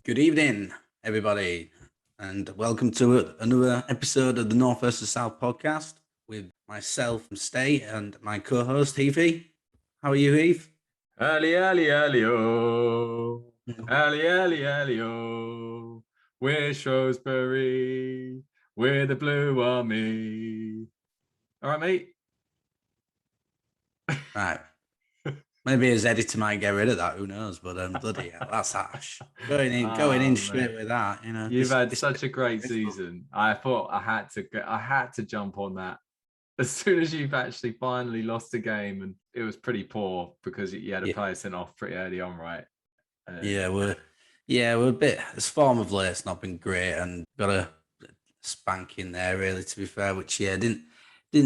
Good evening, everybody, and welcome to another episode of the North versus South podcast with myself, Stay, and my co-host, Heath. How are you, Heath? Early, oh. Oh. We're Shrewsbury. We're the Blue Army. All right, mate. Right. Maybe his editor might get rid of that. Who knows? But bloody hell, that's harsh. Going in straight with that. You know, you've had such a great season. I thought I had to jump on that as soon as you've actually finally lost a game, and it was pretty poor because you had a player sent off pretty early on, right? We're a bit. This form of late it's not been great, and got a spanking there. Really, to be fair, which didn't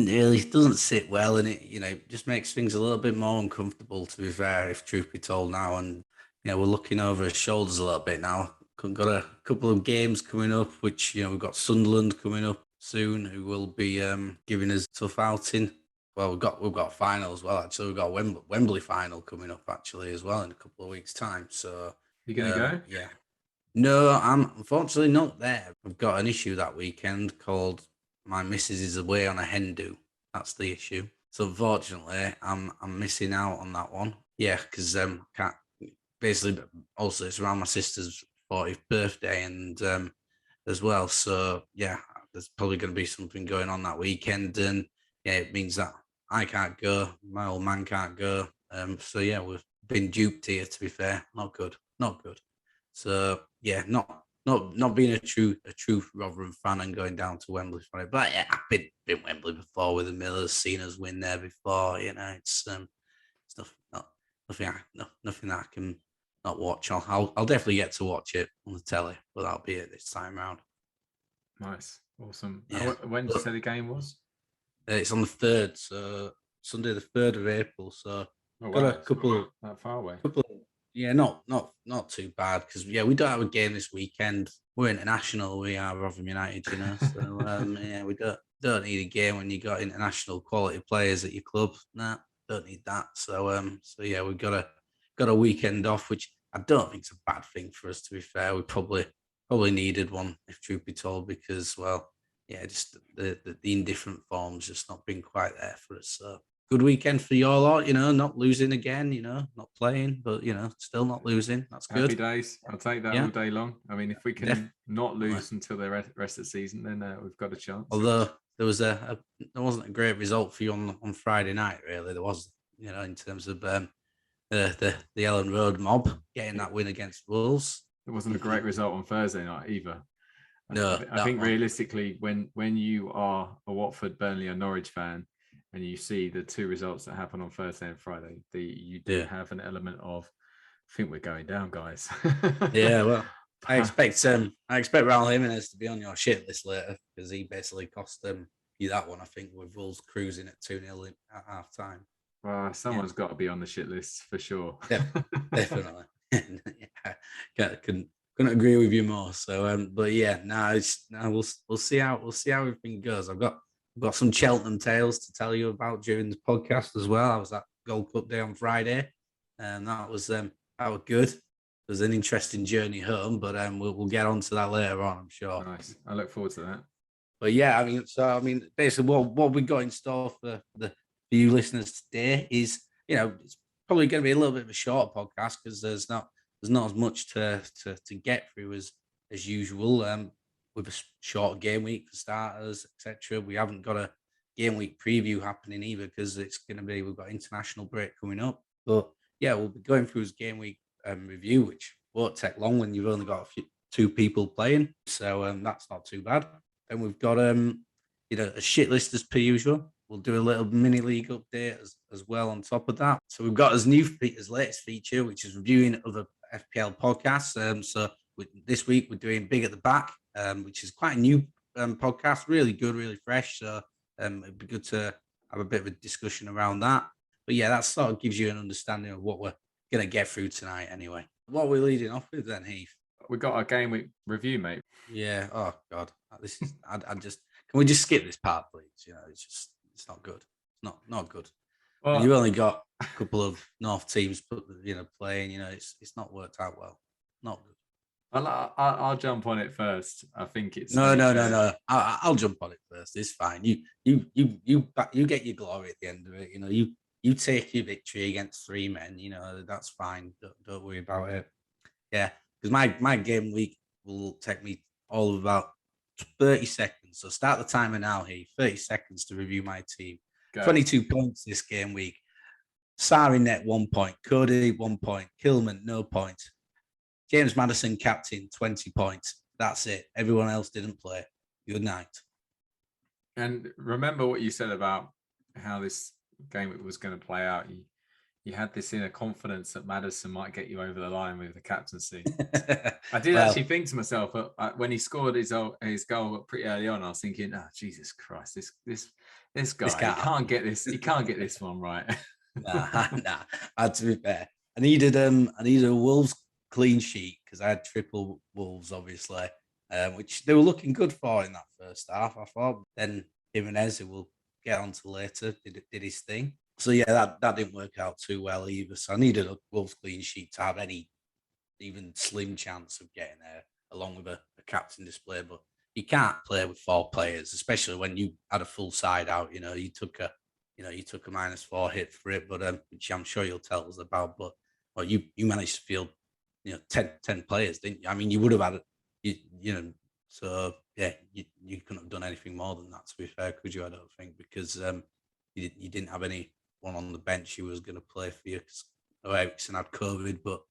really doesn't sit well, and it just makes things a little bit more uncomfortable. To be fair, if truth be told now, and we're looking over our shoulders a little bit now. Got a couple of games coming up, which we've got Sunderland coming up soon, who will be giving us a tough outing. Well, we've got a final as well. Actually, we've got a Wembley final coming up actually as well in a couple of weeks' time. So you gonna go? Yeah. No, I'm unfortunately not there. I've got an issue that weekend called my missus is away on a hen do. That's the issue. So unfortunately, I'm missing out on that one. Yeah, because can't basically. Also, it's around my sister's 40th birthday and as well. So yeah, there's probably going to be something going on that weekend, and yeah, it means that I can't go. My old man can't go. So yeah, we've been duped here. To be fair, not good. So yeah, not being a true Rotherham fan and going down to Wembley for it. But yeah, I've been Wembley before with the Millers, seen us win there before. It's nothing that I can not watch. I'll definitely get to watch it on the telly, but that'll be it this time round. Nice, awesome. Yeah. When did you say the game was? It's on the 3rd, so Sunday the 3rd of April. So got a couple that far away. Yeah, not too bad because we don't have a game this weekend. We're international. We are Rotherham United, So yeah, we don't need a game when you got international quality players at your club. Nah, don't need that. So yeah, we've got a weekend off, which I don't think is a bad thing for us. To be fair, we probably needed one, if truth be told, because just the indifferent form's just not been quite there for us. So good weekend for you all, not losing again, not playing, but still not losing. That's good. Happy days. I'll take that all day long. I mean, if we can not lose until the rest of the season, then we've got a chance. Although there wasn't a great result for you on Friday night, really. There was, in terms of the Ellen Road mob getting that win against Wolves. It wasn't a great result on Thursday night either. No, I think realistically, when you are a Watford, Burnley, or Norwich fan, and you see the two results that happen on Thursday and Friday, you do have an element of, I think we're going down, guys. Yeah, well, I expect Raul Jimenez to be on your shit list later because he basically cost you that one. I think with Wolves cruising at 2-0 at half time. Well, someone's got to be on the shit list for sure. Definitely. Couldn't agree with you more. So, but yeah, we'll see how everything goes. I've got some Cheltenham tales to tell you about during the podcast as well. I was at Gold Cup Day on Friday, and that was good. It was an interesting journey home, but we'll get on to that later on, I'm sure. Nice. I look forward to that. But yeah, basically, what we got in store for you listeners today is, it's probably going to be a little bit of a shorter podcast because there's not as much to get through as usual. With a short game week for starters, etc. We haven't got a game week preview happening either because we've got international break coming up. But yeah, we'll be going through his game week review, which won't take long when you've only got two people playing. So that's not too bad. And we've got a shit list as per usual. We'll do a little mini league update as well on top of that. So we've got his latest feature, which is reviewing other FPL podcasts. So this week we're doing Big at the Back, which is quite a new podcast, really good, really fresh. So it'd be good to have a bit of a discussion around that. But yeah, that sort of gives you an understanding of what we're going to get through tonight anyway. What are we leading off with then, Heath? We got our game week review, mate. Yeah. Oh God, this is. Can we just skip this part, please? It's not good. It's not good. Well, you've only got a couple of North teams, playing. It's not worked out well. Not good. I'll jump on it first. I think it's No, only no, no, fair. no. I'll jump on it first. It's fine. You get your glory at the end of it. You take your victory against three men. That's fine. Don't worry about it. Yeah, because my game week will take me all of about 30 seconds. So start the timer now, Heath. 30 seconds to review my team. Go. 22 points this game week. Sari net 1 point. Cody 1 point. Kilman no point. James Madison captain 20 points. That's it. Everyone else didn't play. Good night. And remember what you said about how this game was going to play out. You had this inner confidence that Madison might get you over the line with the captaincy. I did actually think to myself when he scored his goal pretty early on. I was thinking, "Oh Jesus Christ, this guy can't get this. He can't get this one right." nah. To be fair, I needed a Wolves clean sheet because I had triple Wolves, obviously, which they were looking good for in that first half. I thought. Then Jimenez, who we'll get onto later, did his thing. So yeah, that didn't work out too well either. So I needed a Wolves clean sheet to have any even slim chance of getting there, along with a captain display. But you can't play with four players, especially when you had a full side out. You took a -4 hit for it, but which I'm sure you'll tell us about. But you managed to field 10 players, didn't you? I mean, you would have had so yeah, you couldn't have done anything more than that. To be fair, could you? I don't think because you didn't have anyone on the bench who was going to play for you because Ericsson had COVID, but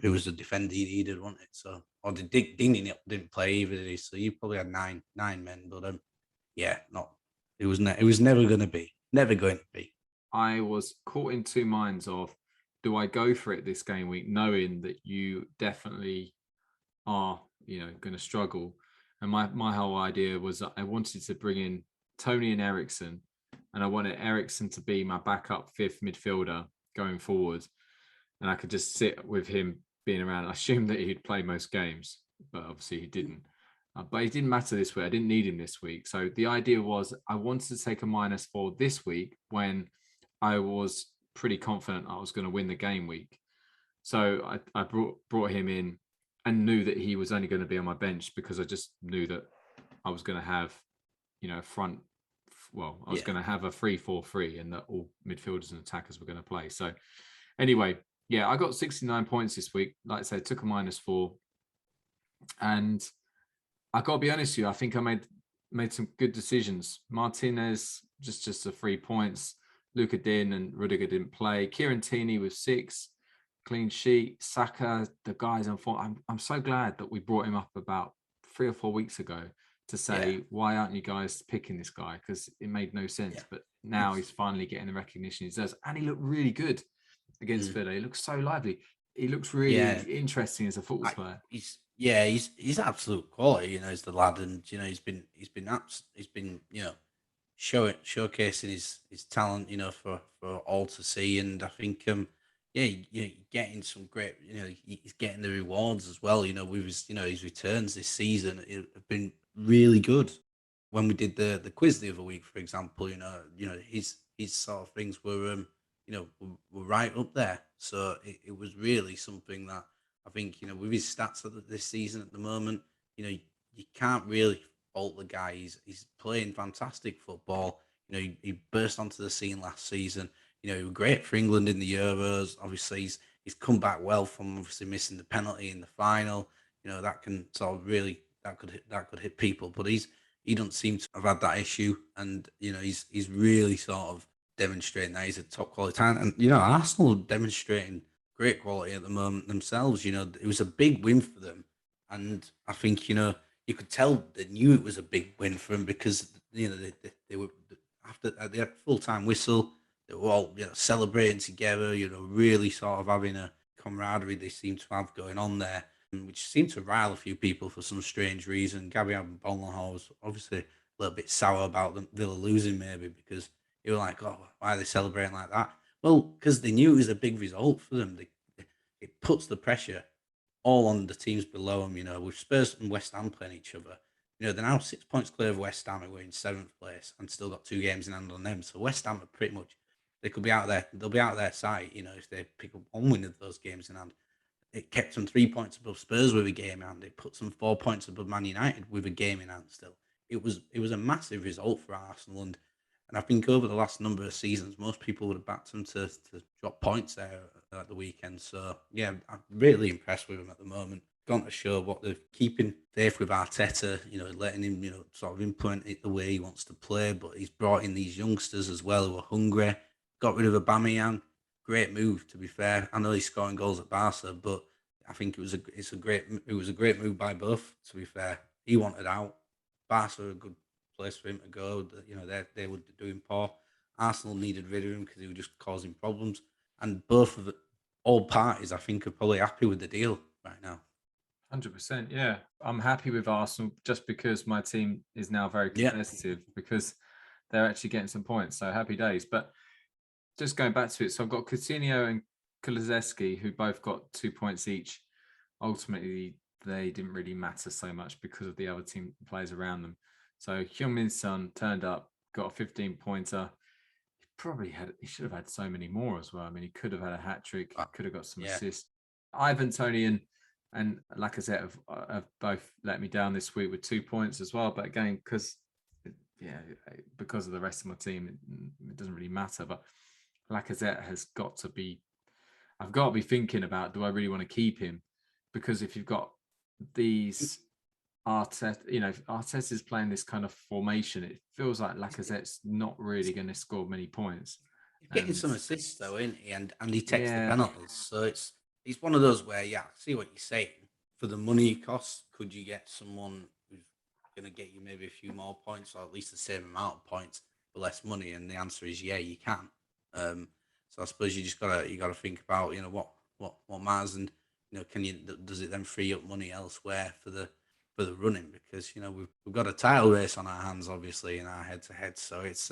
it was a defender he needed, wasn't it? So, or the Ding didn't play either, did he? So you probably had nine men, but yeah, not. It was never going to be. Never going to be. I was caught in two minds of, do I go for it this game week, knowing that you definitely are, going to struggle? And my whole idea was that I wanted to bring in Tony and Ericsson, and I wanted Ericsson to be my backup fifth midfielder going forward, and I could just sit with him being around. I assumed that he'd play most games, but obviously he didn't. But it didn't matter this week. I didn't need him this week. So the idea was I wanted to take a -4 this week when I was pretty confident I was going to win the game week. So I brought him in and knew that he was only going to be on my bench because I just knew that I was going to have, front. Well, I was going to have a 3-4-3 and that all midfielders and attackers were going to play. So anyway, yeah, I got 69 points this week. Like I said, took a -4. And I got to be honest with you, I think I made some good decisions. Martinez, just the 3 points. Luca Din and Rudiger didn't play. Kieran Tierney with 6, clean sheet. Saka, the guys on form. I'm so glad that we brought him up about 3 or 4 weeks ago to say, why aren't you guys picking this guy? Because it made no sense. Yeah. But now he's finally getting the recognition he deserves. And he looked really good against Villa. He looks so lively. He looks really interesting as a football player. He's absolute quality. He's the lad, and he's been showcasing his talent, for all to see. And I think getting some great, he's getting the rewards as well. With his returns this season have been really good. When we did the quiz the other week, for example, his sort of things were were right up there. So it was really something that I think, with his stats this season at the moment, you can't really fault the guy. He's playing fantastic football. He burst onto the scene last season. He was great for England in the Euros. Obviously, he's come back well from obviously missing the penalty in the final. That can sort of really that could hit people, but he doesn't seem to have had that issue, and he's really sort of demonstrating that he's a top quality talent. And Arsenal are demonstrating great quality at the moment themselves. It was a big win for them, and I think you could tell they knew it was a big win for them because they were after they had full time whistle. They were all celebrating together. Really sort of having a camaraderie they seem to have going on there, which seemed to rile a few people for some strange reason. Gabby Bonlahor was obviously a little bit sour about them Villa losing, maybe because they were like, "Oh, why are they celebrating like that?" Well, because they knew it was a big result for them. It puts the pressure all on the teams below them. With Spurs and West Ham playing each other, they're now 6 points clear of West Ham, and we're in 7th place and still got 2 games in hand on them. So West Ham are pretty much, they could be out there. They'll be out of their sight, if they pick up one win of those games in hand. it kept them 3 points above Spurs with a game in hand. It puts them 4 points above Man United with a game in hand still. It was a massive result for Arsenal, and I think over the last number of seasons, most people would have backed them to drop points there at the weekend. So yeah, I'm really impressed with them at the moment. Gone to show what they're keeping faith with Arteta, letting him, sort of implement it the way he wants to play. But he's brought in these youngsters as well who are hungry. Got rid of Aubameyang. Great move, to be fair. I know he's scoring goals at Barca, but I think it was a great move by both. To be fair, he wanted out. Barca are a good place for him to go. They were doing poor. Arsenal needed rid of him because he was just causing problems. And all parties, I think, are probably happy with the deal right now. 100%. Yeah, I'm happy with Arsenal just because my team is now very competitive because they're actually getting some points. So happy days. But just going back to it, so I've got Coutinho and Kulusevski, who both got 2 points each. Ultimately, they didn't really matter so much because of the other team players around them. So Heung-min Son turned up, got a 15-pointer. He should have had so many more as well. I mean, he could have had a hat trick, could have got some assists. Ivan Toney and Lacazette have both let me down this week with 2 points as well. But again, because of the rest of my team, it doesn't really matter. But Lacazette has got to be. I've got to be thinking about, do I really want to keep him? Because if you've got these Arteta's playing this kind of formation, it feels like Lacazette's not really going to score many points. He's getting some assists though, isn't he? And he takes the penalties, so it's one of those where I see what you're saying. For the money it costs, could you get someone who's going to get you maybe a few more points, or at least the same amount of points for less money? And the answer is yeah, you can. So I suppose you just gotta think about what matters, and does it then free up money elsewhere for the running, because we've got a title race on our hands, obviously, in our head to head. So it's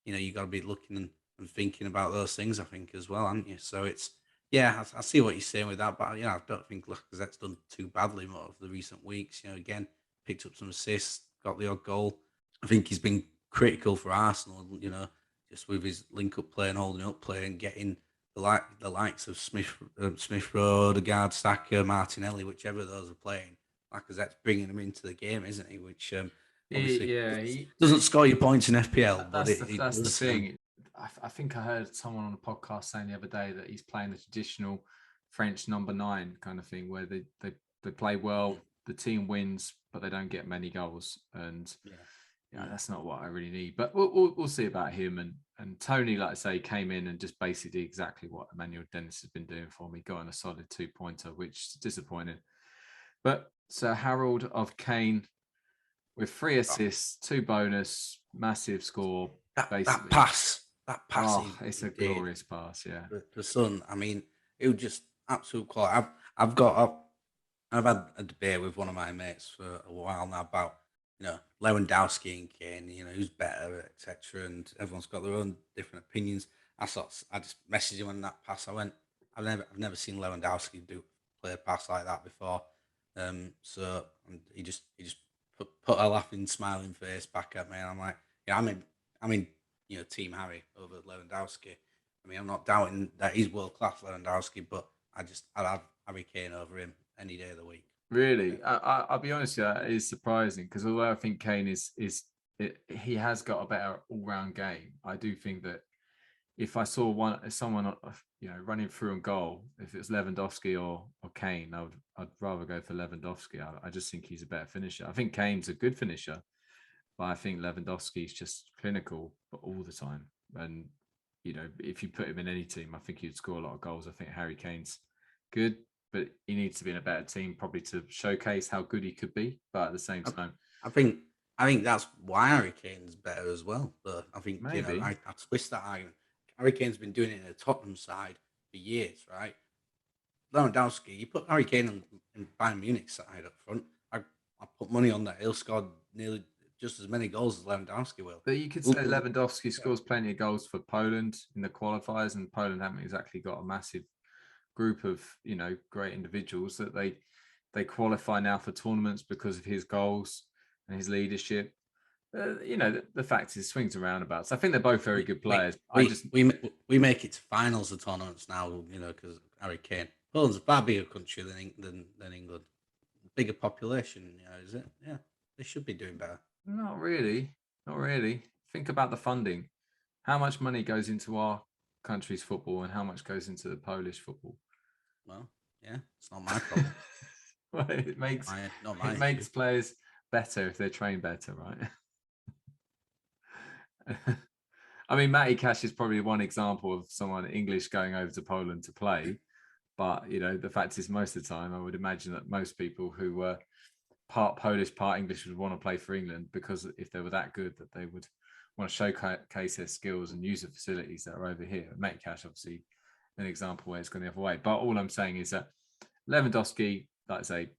you got to be looking and thinking about those things, I think, as well, aren't you? So it's I see what you're saying with that, but I don't think Lacazette's done too badly over the recent weeks. Again, picked up some assists, got the odd goal. I think he's been critical for Arsenal, just with his link-up play and holding up play and getting the likes of Smith Rowe, Odegaard, Saka, Martinelli, whichever of those are playing. Lacazette's bringing them into the game, isn't he? Which obviously he doesn't score you points in FPL, but that's the thing. I think I heard someone on a podcast saying the other day that he's playing the traditional French number 9 kind of thing, where they play well, the team wins, but they don't get many goals, and that's not what I really need. But we'll see about him. And Toney, like I say, came in and just basically did exactly what Emmanuel Dennis has been doing for me, got on a solid 2-pointer, which is disappointing. But Sir Harold of Kane with 3 assists, 2 bonus, massive score. That pass. It's a glorious pass, yeah. The Son, I mean, it was just absolute quality. I've had a debate with one of my mates for a while now about Lewandowski and Kane, who's better, etc. And everyone's got their own different opinions. I just messaged him on that pass. I went, I've never seen Lewandowski play a pass like that before. So he just put a laughing, smiling face back at me, and I'm like, I mean, Team Harry over Lewandowski. I mean, I'm not doubting that he's world class, Lewandowski, but I'd have Harry Kane over him any day of the week. Really, I'll be honest with you, it is surprising, because although I think Kane he has got a better all-round game, I do think that if I saw someone running through on goal, if it's Lewandowski or Kane, I'd rather go for Lewandowski. I just think he's a better finisher. I think Kane's a good finisher, but I think Lewandowski's just clinical, but all the time. And if you put him in any team, I think he'd score a lot of goals. I think Harry Kane's good, but he needs to be in a better team, probably to showcase how good he could be. But at the same time, I think that's why Harry Kane's better as well. But I think maybe I twist that argument. Harry Kane's been doing it in the Tottenham side for years, right? Lewandowski, you put Harry Kane in Bayern Munich side up front, I put money on that. He'll score nearly just as many goals as Lewandowski will. But you could say Lewandowski scores plenty of goals for Poland in the qualifiers, and Poland haven't exactly got a massive group of great individuals that they qualify now for tournaments because of his goals and his leadership. The fact is, swings and roundabouts. I think they're both very good players. We make it to finals of tournaments now, because Harry Kane. Poland's a far bigger country than England. Bigger population, is it? Yeah, they should be doing better. Not really. Not really. Think about the funding. How much money goes into our country's football and how much goes into the Polish football? Well, yeah, it's not my problem. Well, it makes not my makes players better if they're trained better, right? I mean, Matty Cash is probably one example of someone English going over to Poland to play. But, the fact is, most of the time, I would imagine that most people who were part Polish, part English would want to play for England, because if they were that good, that they would want to showcase their skills and use the facilities that are over here. Matty Cash, obviously, an example where it's going the other way. But all I'm saying is that Lewandowski, like I say,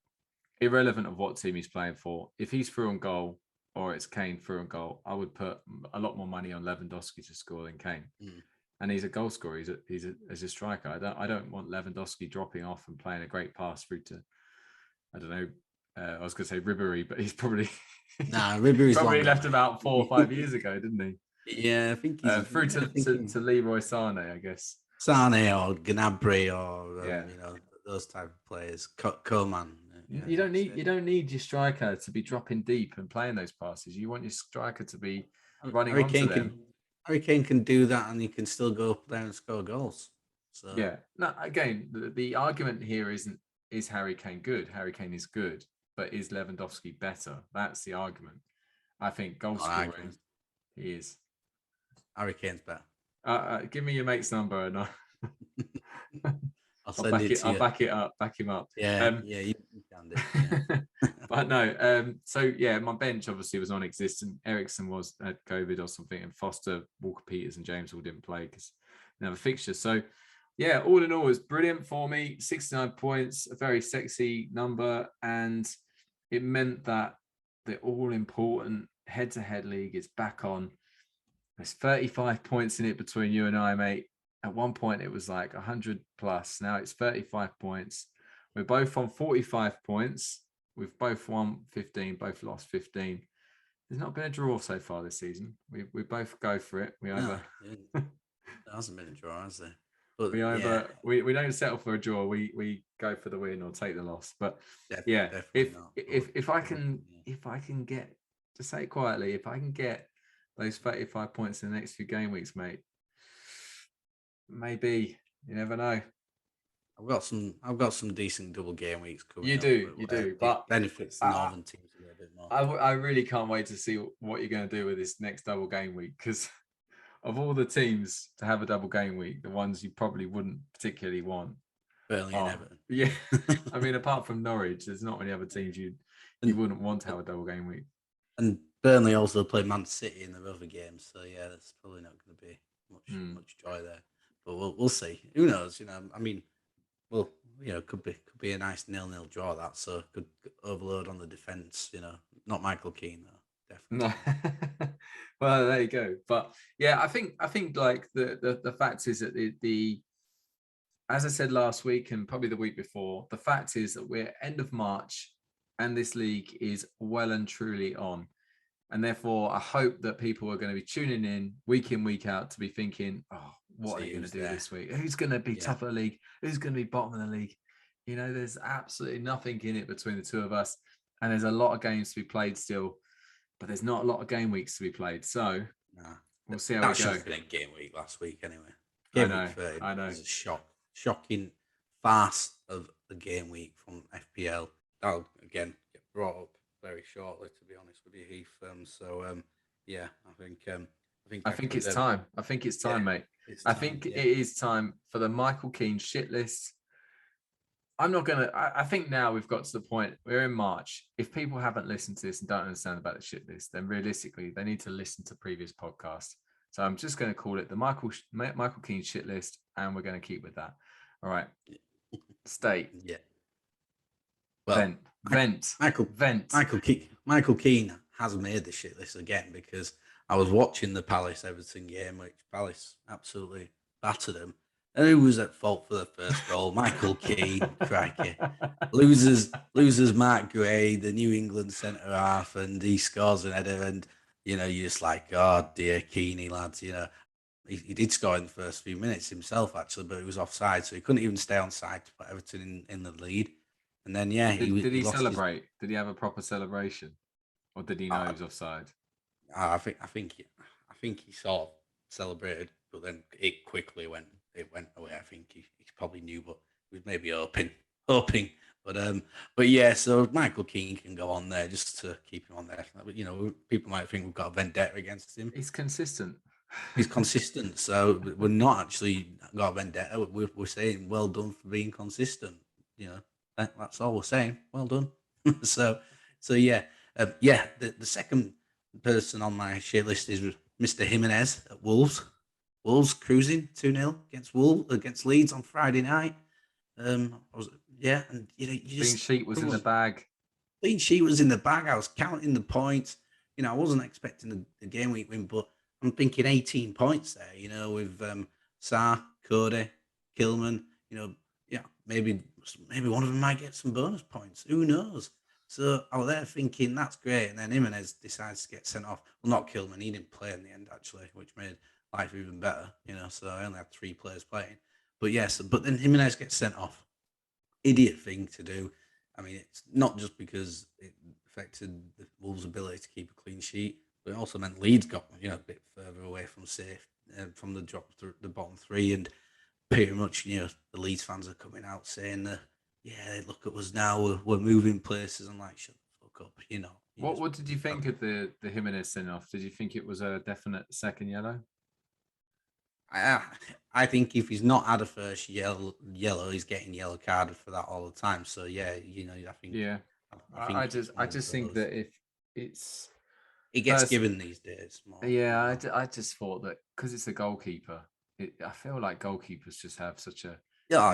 irrelevant of what team he's playing for, if he's through on goal or it's Kane through on goal, I would put a lot more money on Lewandowski to score than Kane. And he's a goal scorer. He's a striker. I don't want Lewandowski dropping off and playing a great pass through to, I don't know. I was going to say Ribéry, but he's probably Ribéry's probably left about 4 or 5 years ago, didn't he? Yeah, I think he's through to Leroy Sané, I guess. Sané or Gnabry or those type of players. Coman. You don't need your striker to be dropping deep and playing those passes. You want your striker to be running onto them. Harry Kane can do that, and he can still go up there and score goals. So yeah, no. Again, the argument here is Harry Kane good? Harry Kane is good, but is Lewandowski better? That's the argument. I think goal scoring, he is. Harry Kane's better. Give me your mate's number, and I'll back it up. Back him up. Yeah, you can do. Yeah. But no. So yeah, my bench obviously was non-existent. Ericsson had COVID or something, and Foster, Walker Peters, and James all didn't play because they have a fixture. So yeah, all in all, it was brilliant for me. 69 points, a very sexy number, and it meant that the all-important head-to-head league is back on. There's 35 points in it between you and I, mate. At one point, it was like 100 plus. Now it's 35 points. We're both on 45 points. We've both won 15, both lost 15. There's not been a draw so far this season. We both go for it. There hasn't been a draw, has there? But we don't settle for a draw. We go for the win or take the loss. But if I can get, to say it quietly, if I can get those 35 points in the next few game weeks, mate, maybe, you never know. I've got some decent double game weeks coming. You do, but benefits the northern teams a little bit more. I really can't wait to see what you're going to do with this next double game week, because of all the teams to have a double game week, the ones you probably wouldn't particularly want. Burnley and Everton. Yeah, I mean, apart from Norwich, there's not many other teams you wouldn't want to have a double game week. And Burnley also play Man City in the other games, so yeah, that's probably not going to be much joy there. But we'll see. Who knows? I mean. Well, could be a nice 0-0 draw, that, so could overload on the defense. Not Michael Keane though, definitely. No. Well, there you go. But yeah, I think like the fact is that the as I said last week and probably the week before, the fact is that we're end of March and this league is well and truly on. And therefore, I hope that people are going to be tuning in, week out, to be thinking, oh, what are you going to do this week? Who's going to be top of the league? Who's going to be bottom of the league? There's absolutely nothing in it between the two of us. And there's a lot of games to be played still, but there's not a lot of game weeks to be played. So we'll see how we go. That should have been a game week last week anyway. Game week 30 was a shocking farce of the game week from FPL. That'll, again, get brought up very shortly, to be honest with you, Heath. I think it's time. I think it's time, mate. I think it is time for the Michael Keane shit list. I think now we've got to the point, we're in March. If people haven't listened to this and don't understand about the shit list, then realistically, they need to listen to previous podcasts. So I'm just going to call it the Michael Keane shit list, and we're going to keep with that. All right. State. Yeah. Well, vent. Michael Keane has made the shit list again, because I was watching the Palace Everton game, which Palace absolutely battered him. And who was at fault for the first goal? Michael Keane, crikey. Losers Mark Gray, the New England centre half, and he scores an header, and you're just like, oh dear, Keane lads, he did score in the first few minutes himself, actually, but he was offside, so he couldn't even stay on side to put Everton in the lead. And then, yeah, Did he he lost his. celebrate? Did he have a proper celebration, or did he know he was offside? I think he sort of celebrated, but then it quickly went away. I think he probably knew, but he was maybe hoping. But yeah. So Michael Keane can go on there just to keep him on there. You know, people might think we've got a vendetta against him. He's consistent. He's consistent, so we're not actually got a vendetta. We're saying well done for being consistent. You know, that's all we're saying. Well done. so yeah, yeah. The second person on my shit list is Mr. Jimenez at Wolves. Wolves cruising 2-0 against Leeds on Friday night. And you Clean just sheet was in the bag. Clean sheet was in the bag. I was counting the points. You know, I wasn't expecting the game week win, but I'm thinking 18 points there. You know, with Sarr, Cody, Kilman. You know, yeah, maybe one of them might get some bonus points. Who knows? So I was there thinking that's great, and then Jimenez decides to get sent off. Well, not Kilman, he didn't play in the end actually, which made life even better. You know, so I only had 3 players playing. But yes, but then Jimenez gets sent off. Idiot thing to do. I mean, it's not just because it affected the Wolves' ability to keep a clean sheet, but it also meant Leeds got a bit further away from safe from the drop to the bottom 3, and pretty much the Leeds fans are coming out saying that look at us now, we're moving places. I'm like, shut the fuck up, you know. What did you think of the Jimenez send off? Did you think it was a definite second yellow? I think if he's not had a first yellow, he's getting yellow carded for that all the time. So yeah, I think. Yeah, I just think that if it's it gets given these days more. Yeah, I just thought that because it's a goalkeeper, I feel like goalkeepers just have such a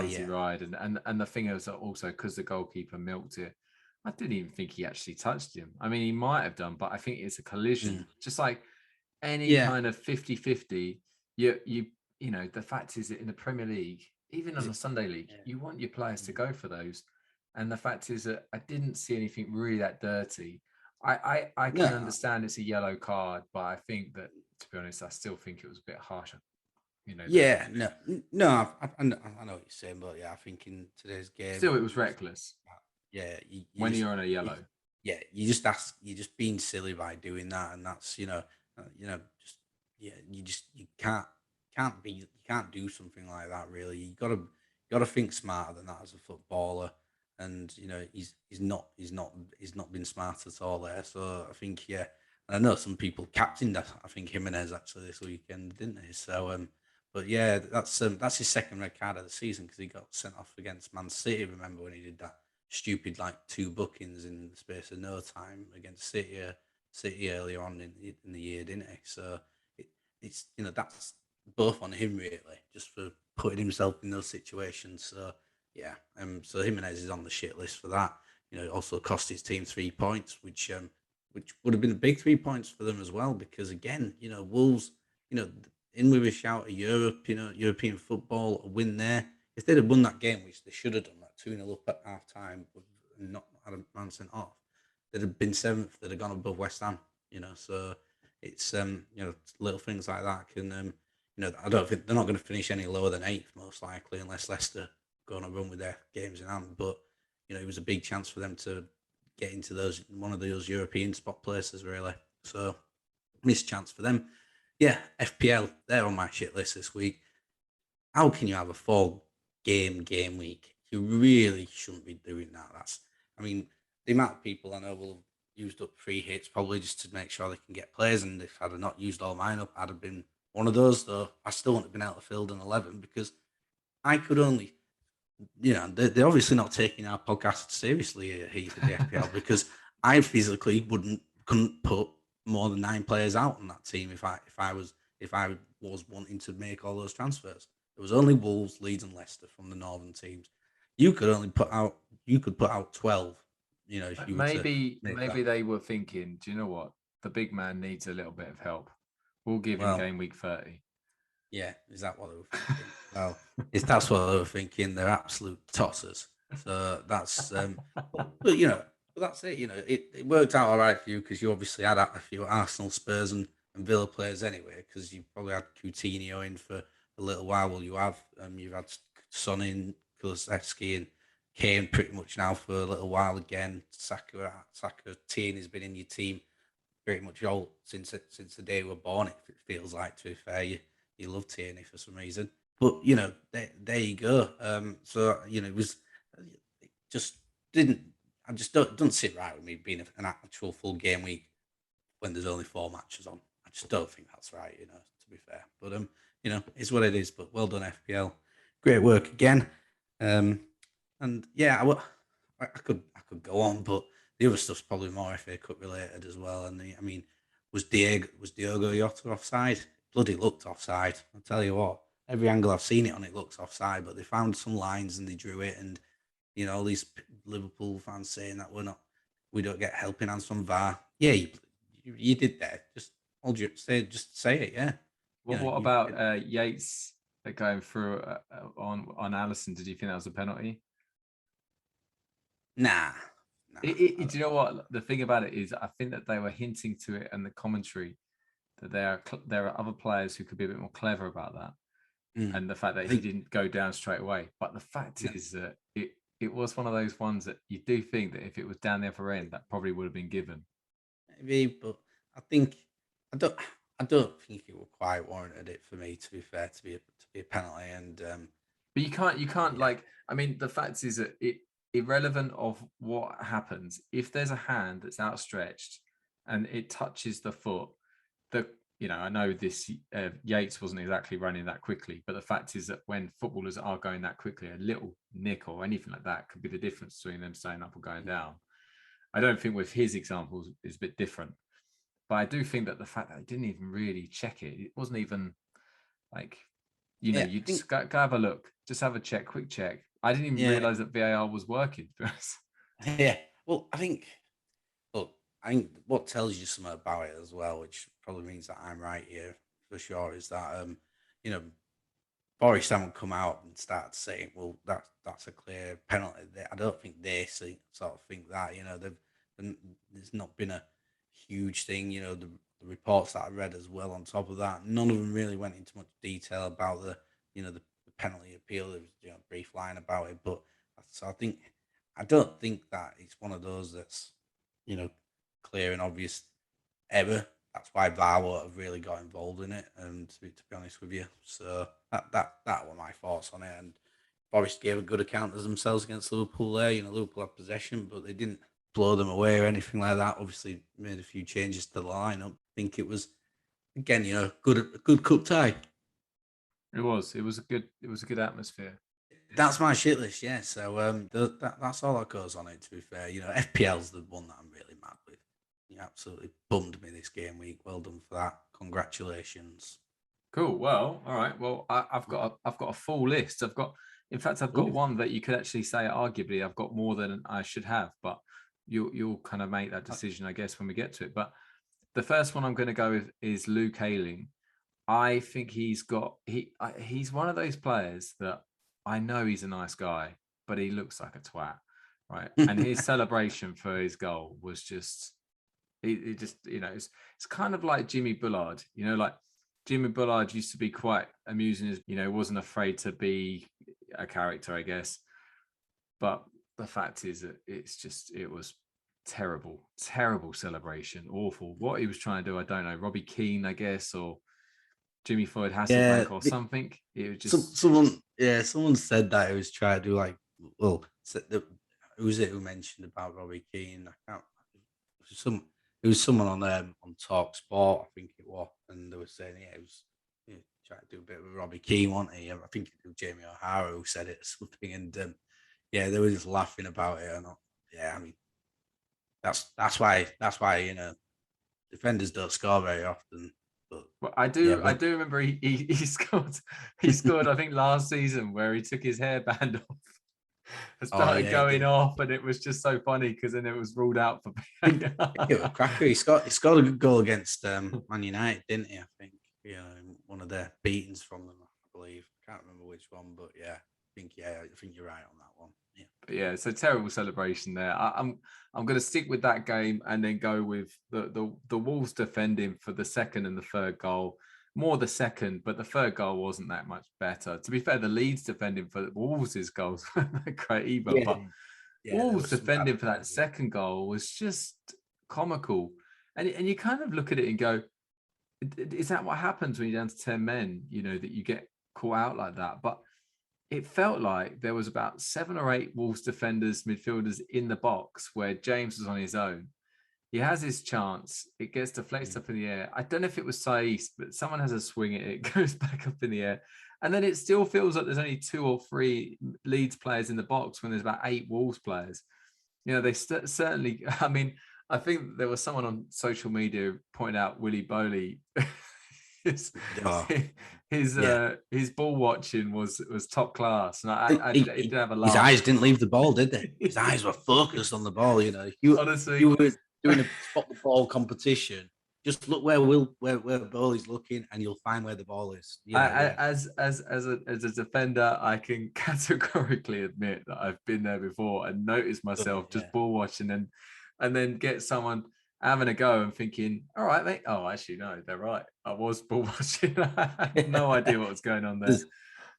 easy ride, and the thing is that also because the goalkeeper milked it, I didn't even think he actually touched him. I mean, he might have done, but I think it's a collision, just like any kind of 50-50. You know, the fact is that in the Premier League, even on the Sunday League, you want your players to go for those. And the fact is that I didn't see anything really that dirty. I can understand it's a yellow card, but I think that, to be honest, I still think it was a bit harsher. You know. Yeah, no, I know what you're saying, but yeah, I think in today's game, still it was reckless. Yeah, when you're on a yellow. You're just being silly by doing that, and that's you can't do something like that. Really, you gotta think smarter than that as a footballer, and he's not been smart at all there. So I think I know some people captained that. I think Jimenez actually this weekend, didn't he? So but yeah, that's his second red card of the season because he got sent off against Man City. Remember when he did that stupid 2 bookings in the space of no time against City earlier on in the year, didn't he? So it's that's both on him really, just for putting himself in those situations. So yeah, so Jimenez is on the shit list for that. It also cost his team 3 points, which would have been a big 3 points for them as well, because again, Wolves, in with a shout of Europe, European football, a win there. If they'd have won that game, which they should have done, 2-0 up at half time and not had a man sent off, they'd have been 7th, they'd have gone above West Ham, so it's little things like that can I don't think they're not going to finish any lower than 8th most likely, unless Leicester go on a run with their games in hand. But it was a big chance for them to get into one of those European spot places really. So missed chance for them. Yeah, FPL, they're on my shit list this week. How can you have a 4-game week? You really shouldn't be doing that. The amount of people I know will have used up 3 hits probably just to make sure they can get players. And if I'd have not used all mine up, I'd have been one of those, though. I still wouldn't have been able to field an 11 because I could only, they're obviously not taking our podcast seriously, Heath, at the FPL, because I physically couldn't put more than 9 players out on that team if I was wanting to make all those transfers. There was only Wolves, Leeds, and Leicester from the northern teams. You could put out 12. If you maybe they were thinking, do you know what? The big man needs a little bit of help. We'll give him game week 30. Yeah, is that what they were thinking? Well, if that's what they were thinking, they're absolute tossers. So that's but that's it. It worked out all right for you because you obviously had a few Arsenal, Spurs, and and Villa players anyway, because you probably had Coutinho in for a little while. Well, you've had Son in, Kulusevski and Kane pretty much now for a little while again. Saka Tierney has been in your team pretty much all since the day we were born. It feels like, to be fair, you love Tierney for some reason. But there you go. So it was it just didn't. I just don't sit right with me being an actual full game week when there's only 4 matches on. I just don't think that's right. To be fair, but it's what it is. But well done, FPL. Great work again. And yeah, I could go on, but the other stuff's probably more FA Cup related as well. And I mean, was Diogo Jota offside? Bloody looked offside. I'll tell you what. Every angle I've seen it on, it looks offside. But they found some lines and they drew it. And all these Liverpool fans saying that we don't get helping hands from VAR. Yeah, you did that. Just say it. Yeah. What about Yates going through on Allison? Did you think that was a penalty? Nah. Do you know what the thing about it is? I think that they were hinting to it in the commentary that there are other players who could be a bit more clever about that, and the fact that he didn't go down straight away. But the fact is that it was one of those ones that you do think that if it was down the other end, that probably would have been given. Maybe, but I think I don't think it would quite warranted it for me. To be fair, to be a penalty, and but you can't like. I mean, the fact is that irrelevant of what happens, if there's a hand that's outstretched and it touches the foot, I know this Yates wasn't exactly running that quickly, but the fact is that when footballers are going that quickly, a little nick or anything like that could be the difference between them staying up or going down. I don't think with his examples is a bit different, but I do think that the fact that they didn't even really check it wasn't even like, you just go have a look, just have a quick check. I didn't even realize that VAR was working. Yeah, well, I think what tells you something about it as well, which probably means that I'm right here for sure, is that Boris haven't come out and started saying, well, that's a clear penalty. I don't think they sort of think that. There's not been a huge thing. The reports that I read as well. On top of that, none of them really went into much detail about the penalty appeal. There was a brief line about it, but so I don't think that it's one of those that's clear and obvious error. That's why VAR won't have really got involved in it, and to be honest with you, so that were my thoughts on it. And Forest gave a good account of themselves against Liverpool there. Liverpool had possession, but they didn't blow them away or anything like that. Obviously, made a few changes to the lineup. I think it was again, a good cup tie. It was a good atmosphere. That's my shit list, yeah. So that's all that goes on it. To be fair, FPL's the one that I'm really mad with. You absolutely bummed me this game week. Well done for that. Congratulations. Cool. Well, all right. Well, I've got a full list. I've got one that you could actually say arguably I've got more than I should have, but you'll kind of make that decision, I guess, when we get to it. But the first one I'm going to go with is Luke Ayling. I think he's one of those players that I know he's a nice guy, but he looks like a twat, right? And his celebration for his goal was just, it's kind of like Jimmy Bullard, like Jimmy Bullard used to be quite amusing, wasn't afraid to be a character, I guess. But the fact is that it was terrible celebration, awful. What he was trying to do, I don't know. Robbie Keane, I guess, or Jimmy Floyd Hasselbank or something. It was just someone said that it was trying to do like, well, who was it who mentioned about Robbie Keane? I can't. It was someone on Talk Sport, I think it was, and they were saying it was trying to do a bit with Robbie Keane, wasn't he? I think it was Jamie O'Hara who said it or something, and they were just laughing about it. And I mean, that's why defenders don't score very often. Well, I do remember he scored. He scored, I think, last season where he took his hairband off and started going off, and it was just so funny because then it was ruled out for. Cracker. He scored a good goal against Man United, didn't he? I think one of their beatings from them. I believe. I can't remember which one, but I think you're right on that one. But yeah, it's a terrible celebration there. I'm going to stick with that game and then go with the Wolves defending for the second and the third goal. More the second, but the third goal wasn't that much better. To be fair, the Leeds defending for Wolves' goals weren't that great either. Yeah. But Yeah, Wolves defending for that second goal was just comical. And you kind of look at it and go, is that what happens when you're down to 10 men, that you get caught out like that? But it felt like there was about 7 or 8 Wolves defenders, midfielders in the box where James was on his own. He has his chance. It gets deflected up in the air. I don't know if it was Saiss, but someone has a swing at it. It goes back up in the air. And then it still feels like there's only 2 or 3 Leeds players in the box when there's about 8 Wolves players. They certainly, I mean, I think there was someone on social media pointing out Willy Bowley. his ball watching was top class, and I didn't have a laugh. His eyes didn't leave the ball, did they? His eyes were focused on the ball. Honestly, you were doing a spot the ball competition. Just look where Bowley's looking, and you'll find where the ball is. As a defender, I can categorically admit that I've been there before and noticed myself just ball watching and then get someone having a go and thinking, all right, mate. Oh, actually, no, they're right. I was ball watching. I had no idea what was going on there.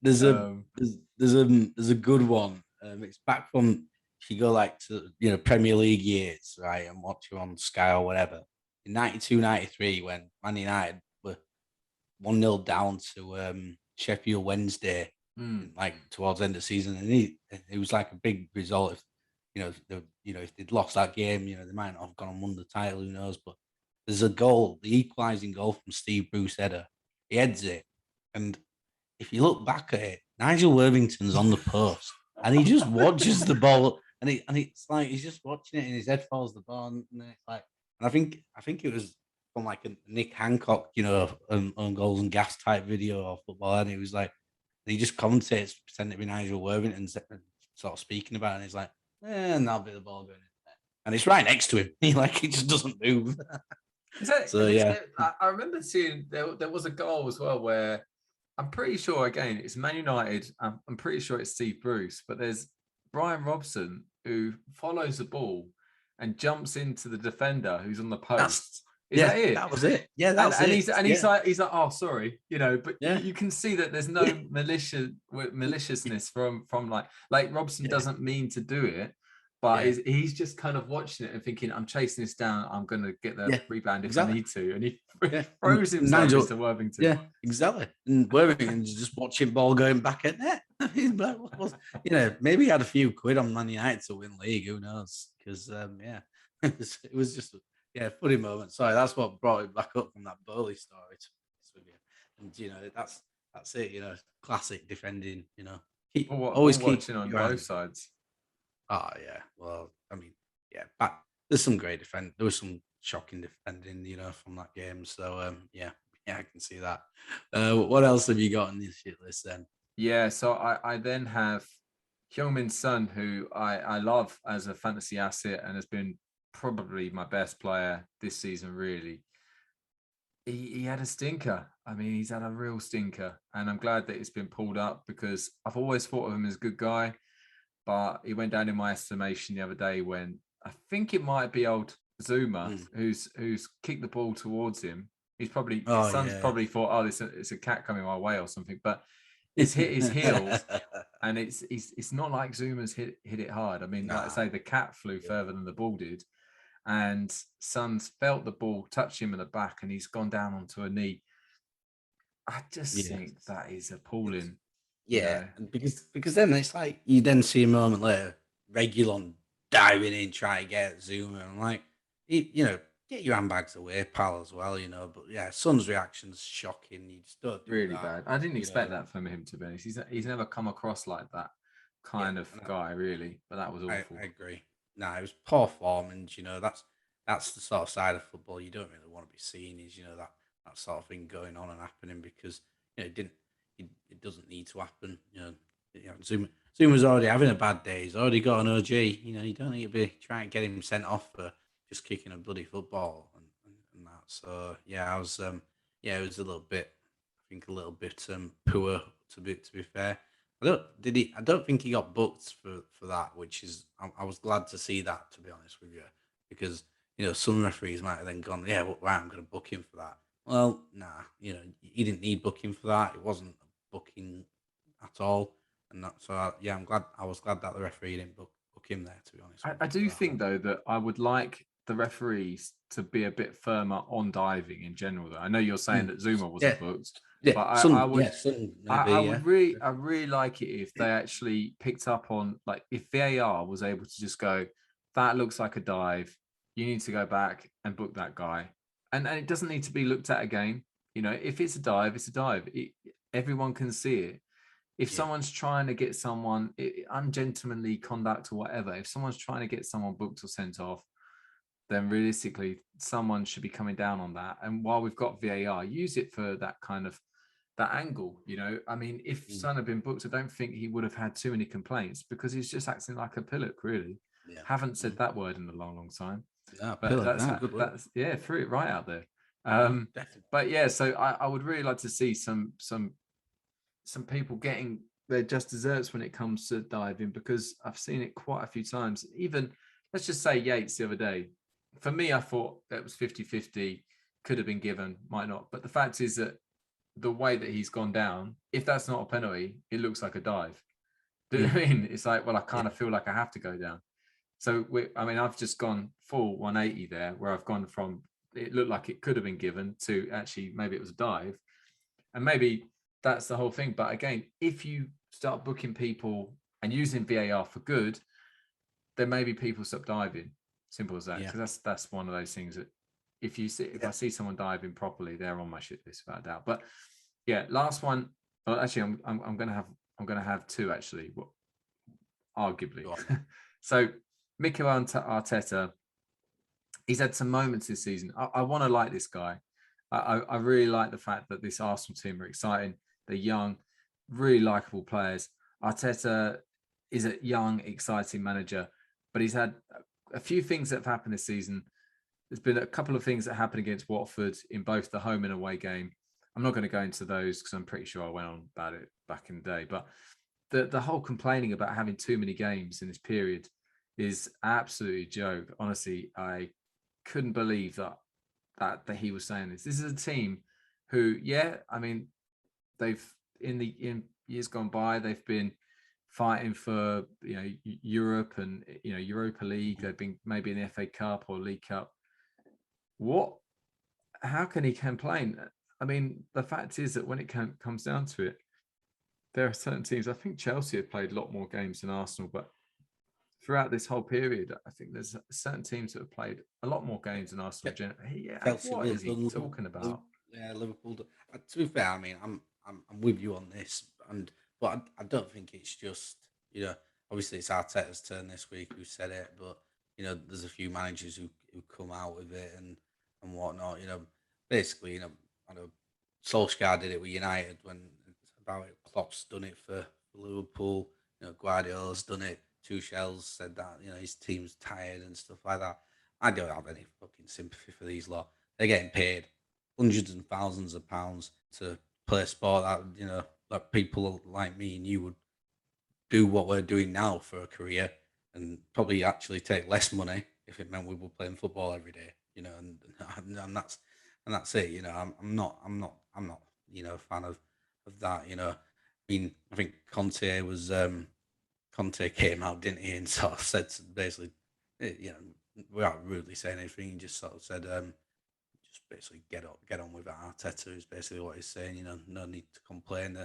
There's a good one. It's back from, if you go like to Premier League years, right, and watch you on Sky or whatever. In 92-93, when Man United were 1-0 down to Sheffield Wednesday, like towards the end of the season, and it was like a big result. If they'd lost that game, they might not have gone and won the title. Who knows? But there's a goal, the equalising goal from Steve Bruce header. He heads it, and if you look back at it, Nigel Worthington's on the post, and he just watches the ball, and it's like he's just watching it, and his head follows the ball, and it's like, and I think it was from like a Nick Hancock, on goals and gas type video of football, and he was like, he just commentates, pretending to be Nigel Worthington, sort of speaking about it, and he's like, and that'll be the ball going in there, and it's right next to him. He just doesn't move. I remember seeing there was a goal as well where I'm pretty sure, again, it's Man United. I'm pretty sure it's Steve Bruce, but there's Brian Robson who follows the ball and jumps into the defender who's on the post. Is that it? That was it. Yeah, that's and it. He's like, oh, sorry, but you can see that there's no maliciousness from like Robson doesn't mean to do it, but he's just kind of watching it and thinking, I'm chasing this down. I'm going to get the rebound if I need to. And he throws himself into Worthington. Yeah, exactly. And Worthington's just watching ball going back at net. Maybe he had a few quid on Man United to win league. Who knows? Because, it was just funny moment. Sorry, that's what brought it back up from that Bowley story. And, that's it, classic defending, always watching on both sides. Oh yeah, well, I mean, but there's some great defend. There was some shocking defending, from that game. So I can see that. What else have you got on this shit list then? Yeah, so I then have Heung-min Son, who I love as a fantasy asset and has been probably my best player this season. Really, he had a stinker. I mean, he's had a real stinker, and I'm glad that it's been pulled up because I've always thought of him as a good guy. But he went down in my estimation the other day when I think it might be old Zuma who's kicked the ball towards him. He's probably his son's probably thought, oh, it's a cat coming my way or something. But it's hit his heels, and it's not like Zuma's hit it hard. I mean, like I say, the cat flew further than the ball did, and Son's felt the ball touch him in the back, and he's gone down onto a knee. I just think that is appalling. Yeah, because then it's like you then see a moment later, Regulon diving in, trying to get Zuma, and like, get your handbags away, pal, as well, But yeah, Son's reaction's shocking. You just don't do really that, bad. I didn't expect that from him, to be honest. He's never come across like that kind of guy, really. But that was awful. I agree. No, it was poor form, and that's the sort of side of football you don't really want to be seeing. Is that sort of thing going on and happening because it doesn't need to happen. Zuma's already having a bad day. He's already got an OG. You don't need to be trying to get him sent off for just kicking a bloody football and that. So I was it was a little bit, I think a little bit poor to be fair. I don't think he got booked for that, which is I was glad to see that, to be honest with you, because some referees might have then gone, yeah, well, right, I'm going to book him for that. Well, nah, he didn't need booking for that. It wasn't a booking at all, and that, so yeah, I was glad that the referee didn't book him there. To be honest with I you, for do that one. think though that I would like the referees to be a bit firmer on diving in general. Though I know you're saying that Zuma Yeah, wasn't booked, yeah, but I would Sun maybe, I yeah, would really like it if they actually picked up on, like, if VAR was able to just go, that looks like a dive. You need to go back and book that guy, and it doesn't need to be looked at again. If it's a dive, it's a dive. Everyone can see it. If yeah, someone's trying to get someone ungentlemanly conduct or whatever, if someone's trying to get someone booked or sent off, then realistically someone should be coming down on that. And while we've got VAR, use it for that kind of that angle. I mean, if mm, Son had been booked, I don't think he would have had too many complaints because he's just acting like a pillock, really. yeah. Haven't said that word in a long time. No, But pillock, no, good word. that's yeah, threw it right out there. Definitely. But yeah, so I would really like to see some people getting their just desserts when it comes to diving, because I've seen it quite a few times. Even, let's just say, Yates the other day. For me, I thought that was 50-50, could have been given, might not. But the fact is that the way that he's gone down, if that's not a penalty, it looks like a dive. Do you know what I mean? It's like, well, I kind Yeah, of feel like I have to go down. So, I've just gone full 180 there, where I've gone from it looked like it could have been given to actually maybe it was a dive. And maybe that's the whole thing. But again, if you start booking people and using VAR for good, then maybe people stop diving. Simple as that. yeah, Because that's one of those things that if I yeah. see someone diving properly, they're on my shit list without a doubt. But yeah, last one. Well, actually, I'm gonna have two actually. Well, arguably. Go on. So Mikel Arteta, he's had some moments this season. I want to like this guy. I really like the fact that this Arsenal team are exciting. They're young, really likable players. Arteta is a young, exciting manager, but he's had a few things that have happened this season. There's been a couple of things that happened against Watford in both the home and away game. I'm not going to go into those because I'm pretty sure I went on about it back in the day. But the whole complaining about having too many games in this period is absolutely a joke. Honestly, I couldn't believe that he was saying this. This is a team who, yeah, I mean, they've in years gone by, they've been fighting for Europe and Europa League. They've been maybe in the FA Cup or League Cup. What? How can he complain? I mean, the fact is that when it comes down to it, there are certain teams. I think Chelsea have played a lot more games than Arsenal, but throughout this whole period, I think there's certain teams that have played a lot more games than Arsenal. Yeah, Chelsea what will is he done. talking about? Yeah, Liverpool. To be fair, I mean, I'm with you on this, but I don't think it's just obviously it's Arteta's turn this week who said it, but there's a few managers who come out with it and whatnot. Basically, I know Solskjaer did it with United when it's about it. Klopp's done it for Liverpool. Guardiola's done it. Tuchel's said that his team's tired and stuff like that. I don't have any fucking sympathy for these lot. They're getting paid hundreds and thousands of pounds to play a sport that that people like me and you would do what we're doing now for a career, and probably actually take less money if it meant we were playing football every day. And that's it. I'm not a fan of that. I mean, I think Conte came out, didn't he, and sort of said basically, without rudely saying anything, he just sort of said, just basically get on with it. Arteta is basically what he's saying. No need to complain.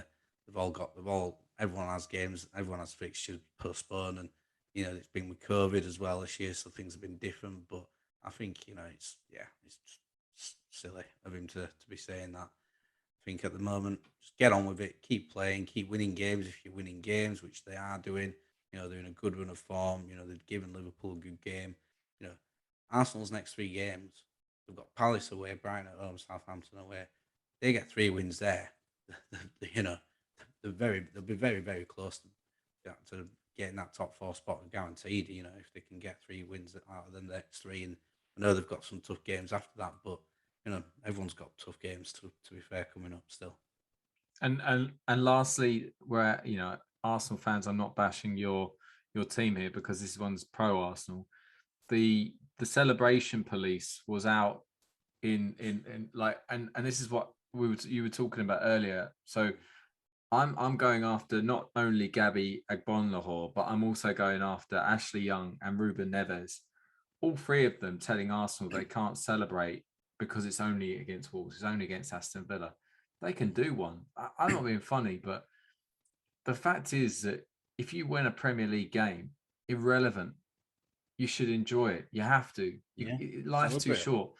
Everyone has games, everyone has fixtures postponed, and it's been with COVID as well this year, so things have been different. But I think it's just silly of him to be saying that. I think at the moment, just get on with it, keep playing, keep winning games. If you're winning games, which they are doing, they're in a good run of form. They've given Liverpool a good game. You know, Arsenal's next three games, they've got Palace away, Brighton at home, Southampton away. They get 3 wins there. you know, they'll be very, very close to getting that top four spot guaranteed. If they can get 3 wins out of the next three, and I know they've got some tough games after that, but everyone's got tough games to be fair coming up still. And lastly, where Arsenal fans, I'm not bashing your team here because this one's pro Arsenal. The celebration police was out in like, and this is what you were talking about earlier. So I'm going after not only Gabby Agbonlahor, but I'm also going after Ashley Young and Ruben Neves. All three of them telling Arsenal they can't celebrate because it's only against Wolves, it's only against Aston Villa. They can do one. I'm not being funny, but the fact is that if you win a Premier League game, irrelevant, you should enjoy it. You have to. Life's too short.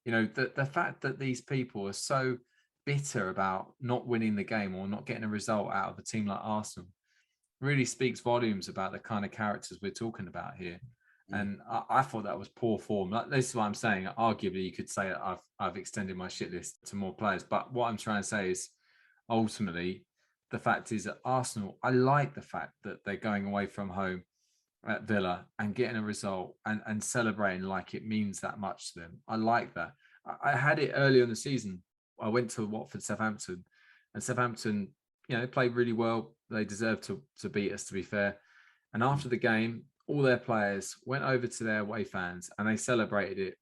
You know, the fact that these people are so bitter about not winning the game or not getting a result out of a team like Arsenal really speaks volumes about the kind of characters we're talking about here. And I thought that was poor form. Like, this is what I'm saying. Arguably, you could say I've extended my shit list to more players. But what I'm trying to say is, ultimately, the fact is that Arsenal, I like the fact that they're going away from home at Villa and getting a result and celebrating like it means that much to them. I like that. I had it earlier in the season. I went to Watford, Southampton, and Southampton, you know, they played really well. They deserved to beat us, to be fair. And after the game, all their players went over to their away fans and they celebrated it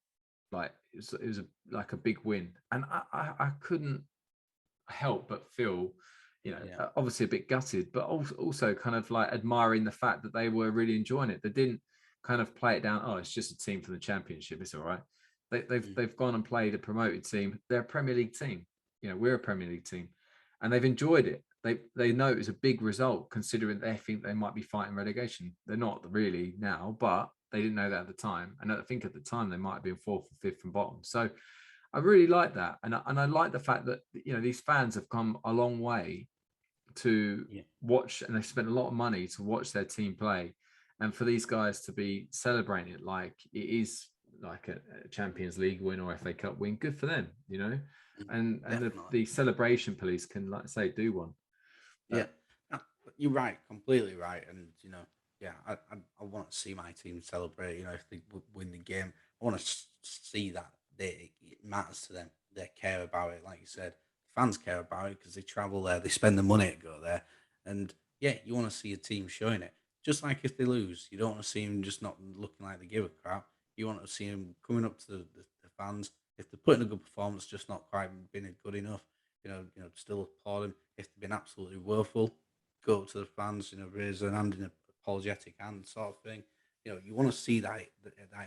like it was like a big win. And I couldn't help but feel, you know, obviously a bit gutted, but also kind of like admiring the fact that they were really enjoying it. They didn't kind of play it down. Oh, it's just a team for the Championship. It's all right. They've gone and played a promoted team. They're a Premier League team. You know, we're a Premier League team, and they've enjoyed it. They know it was a big result considering they think they might be fighting relegation. They're not really now, but they didn't know that at the time. And I think at the time they might have been fourth or fifth from bottom. So I really like that, and I like the fact that, you know, these fans have come a long way to watch, and they spent a lot of money to watch their team play, and for these guys to be celebrating it like it is like a Champions League win or FA Cup win, good for them, you know. And the celebration police can, like I say, do one. You're right, completely right. And you know, I want to see my team celebrate. You know, if they win the game, I want to see that it matters to them. They care about it, like you said. Fans care about it because they travel there, they spend the money to go there, and you want to see a team showing it. Just like if they lose, you don't want to see them just not looking like they give a crap. You want to see them coming up to the fans. If they're putting a good performance, just not quite been good enough, still applaud them. If they've been absolutely woeful, go up to the fans, raise their hand in an apologetic hand, sort of thing. You want to see that it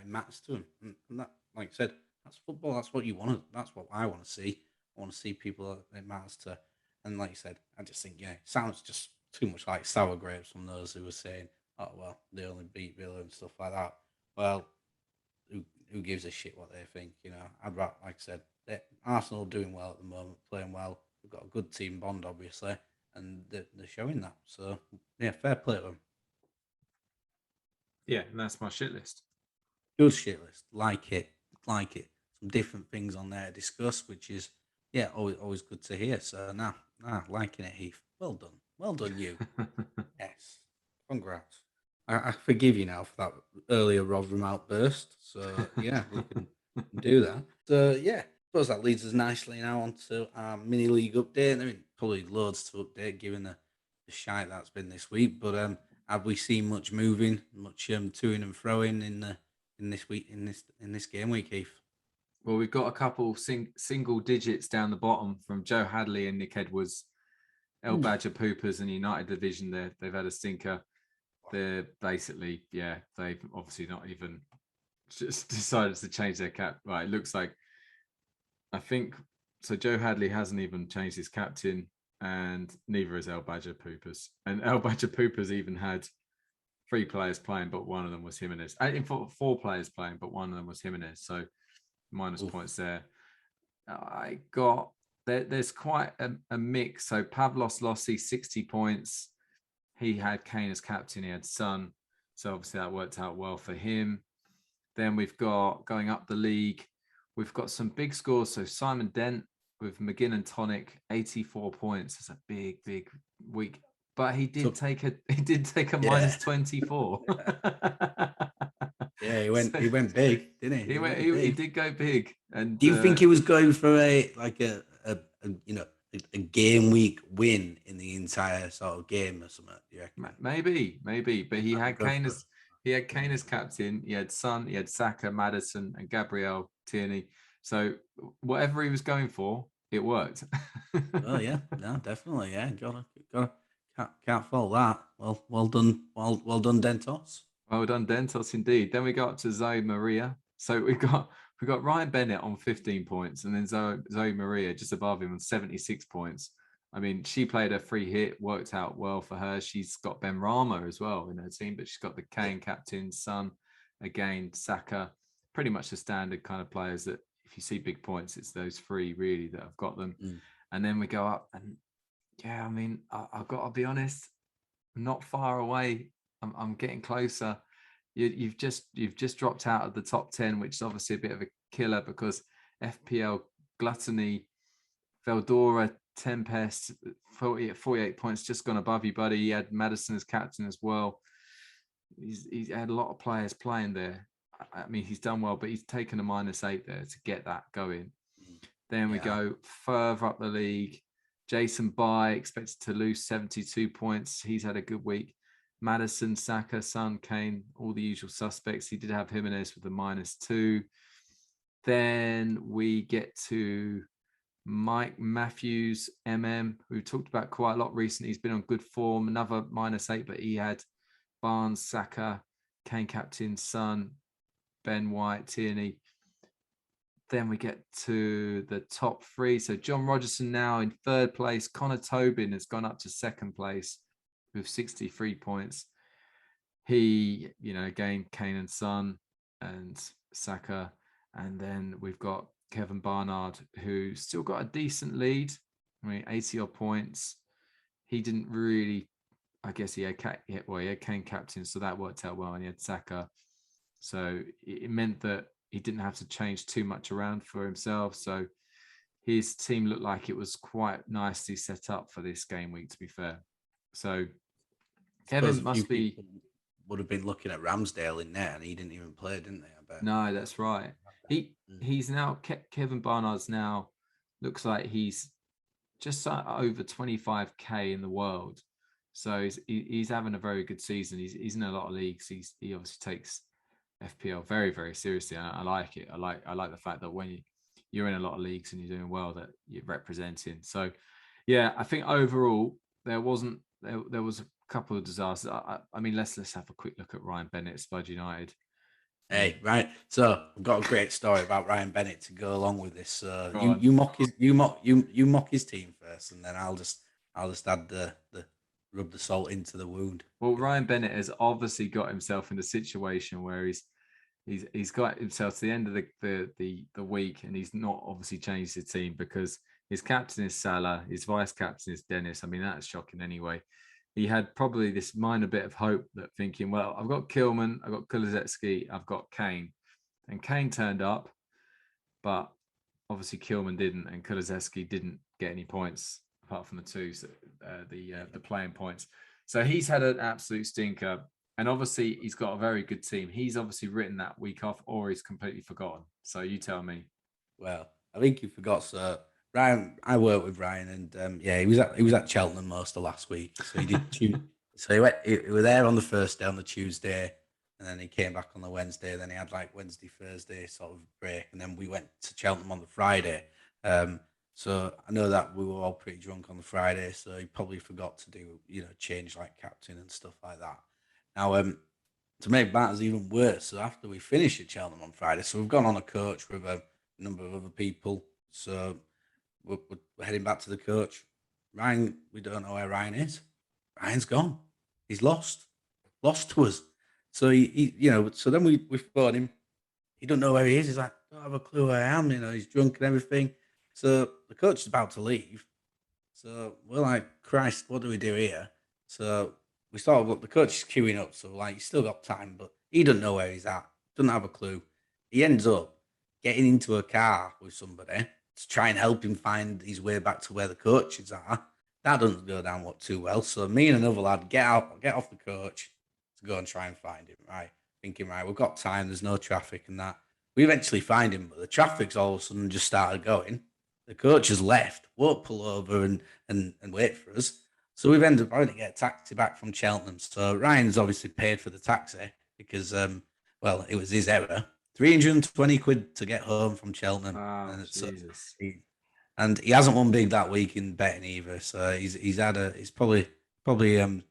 matters to them, and that, like I said, that's football. That's what you want to. That's what I want to see. I want to see people that it matters to, and like you said, I just think it sounds just too much like sour grapes from those who were saying, "Oh well, they only beat Villa and stuff like that." Well, who gives a shit what they think? I'd rather, like I said, Arsenal are doing well at the moment, playing well. We've got a good team bond, obviously, and they're showing that. So fair play to them. Yeah, and that's my shit list. Good shit list, like it. Some different things on there to discuss, which is always good to hear. So liking it, Heath. Well done, you. Yes, congrats. I forgive you now for that earlier Rotherham outburst. So we can do that. So I suppose that leads us nicely now onto our mini league update. I mean, probably loads to update given the shite that's been this week. But have we seen much moving, much toing and froing in this game week, Heath? Well, we've got a couple single digits down the bottom from Joe Hadley and Nick Edwards. El Badger Poopers and United Division. They've had a stinker. They're basically, they've obviously not even just decided to change their cap. Right, it looks like, I think, so Joe Hadley hasn't even changed his captain, and neither has El Badger Poopers. And El Badger Poopers even had 3 players playing, but one of them was Jimenez. In fact, 4 players playing, but one of them was Jimenez. So minus points there. There's quite a mix. So Pavlos Lossi, 60 points. He had Kane as captain. He had Son. So obviously that worked out well for him. Then we've got, going up the league, we've got some big scores. So Simon Dent with McGinn and Tonic, 84 points. It's a big, big week. But he did take a minus 24. He went big, didn't he? He did go big. And do you think he was going for a a game week win in the entire sort of game or something. Do you reckon? Maybe. But he had Go Kane for as captain. He had Son, he had Saka, Maddison, and Gabriel Tierney. So whatever he was going for, it worked. Oh yeah, no, definitely, yeah. Gotta can't fault that. Well done, well done, Dentos. Well done, Dentos, indeed. Then we got up to Zoe Maria. So we got Ryan Bennett on 15 points, and then Zoe Maria just above him on 76 points. I mean, she played a free hit, worked out well for her. She's got Ben Rama as well in her team, but she's got the Kane captain, Son, again, Saka, pretty much the standard kind of players that if you see big points, it's those three really that have got them. And then we go up, and yeah, I mean, I've got to be honest, I'm not far away. I'm getting closer. You've just dropped out of the top 10, which is obviously a bit of a killer because FPL Gluttony, Veldora, Tempest, 48 points, just gone above you, buddy. He had Maddison as captain as well. He's had a lot of players playing there. I mean, he's done well, but he's taken a -8 there to get that going. Then we go further up the league. Jason Bye expected to lose 72 points. He's had a good week. Maddison, Saka, Son, Kane, all the usual suspects. He did have Jimenez with a -2. Then we get to Mike Matthews, MM, who we talked about quite a lot recently. He's been on good form, another -8, but he had Barnes, Saka, Kane captain, Son, Ben White, Tierney. Then we get to the top three. So John Rogerson now in third place. Connor Tobin has gone up to second place with 63 points. He, again, Kane and Son and Saka. And then we've got Kevin Barnard, who still got a decent lead. I mean, 80 odd points. He didn't really, I guess he had Kane captain, so that worked out well. And he had Saka. So it meant that he didn't have to change too much around for himself. So his team looked like it was quite nicely set up for this game week, to be fair. So Kevin would have been looking at Ramsdale in there, and he didn't even play, didn't they? I bet. No, that's right. He's now Kevin Barnard's now looks like he's just over 25k in the world. So he's having a very good season. He's in a lot of leagues. He obviously takes FPL very, very seriously. And I like it. I like the fact that when you're in a lot of leagues and you're doing well, that you're representing. So yeah, I think overall there was a couple of disasters. I mean, let's have a quick look at Ryan Bennett at Spud United. Hey, right. So I've got a great story about Ryan Bennett to go along with this. You mock his team first, and then I'll just add the rub the salt into the wound. Well, Ryan Bennett has obviously got himself in a situation where he's got himself to the end of the week, and he's not obviously changed his team because his captain is Salah, his vice captain is Dennis. I mean, that's shocking anyway. He had probably this minor bit of hope that thinking, well, I've got Kilman, I've got Kulusevski, I've got Kane. And Kane turned up, but obviously Kilman didn't, and Kulusevski didn't get any points apart from the two, the playing points. So he's had an absolute stinker. And obviously he's got a very good team. He's obviously written that week off, or he's completely forgotten. So you tell me. Well, I think you forgot, sir. Ryan, I worked with Ryan, and he was at Cheltenham most of last week. So he did. So he was there on the first day, on the Tuesday, and then he came back on the Wednesday. Then he had like Wednesday, Thursday sort of break, and then we went to Cheltenham on the Friday. So I know that we were all pretty drunk on the Friday, so he probably forgot to do change like captain and stuff like that. Now, to make matters even worse, so after we finished at Cheltenham on Friday, so we've gone on a coach with a number of other people. So we're heading back to the coach. Ryan, we don't know where Ryan is. Ryan's gone. He's lost to us. So so then we phoned him. He don't know where he is. He's like, don't have a clue where I am. He's drunk and everything. So the coach is about to leave. So we're like, Christ, what do we do here? So we sort of look, the coach is queuing up. So like, he's still got time, but he doesn't know where he's at. Doesn't have a clue. He ends up getting into a car with somebody to try and help him find his way back to where the coaches are. That doesn't go down too well. So me and another lad get off the coach to go and try and find him, right? Thinking, right, we've got time, there's no traffic and that. We eventually find him, but the traffic's all of a sudden just started going. the coach has left, won't pull over and wait for us. So we've ended up having to get a taxi back from Cheltenham. So Ryan's obviously paid for the taxi because, well, it was his error. 320 quid to get home from Cheltenham. Oh, And so Jesus. he hasn't won big that week in betting either. So he's probably done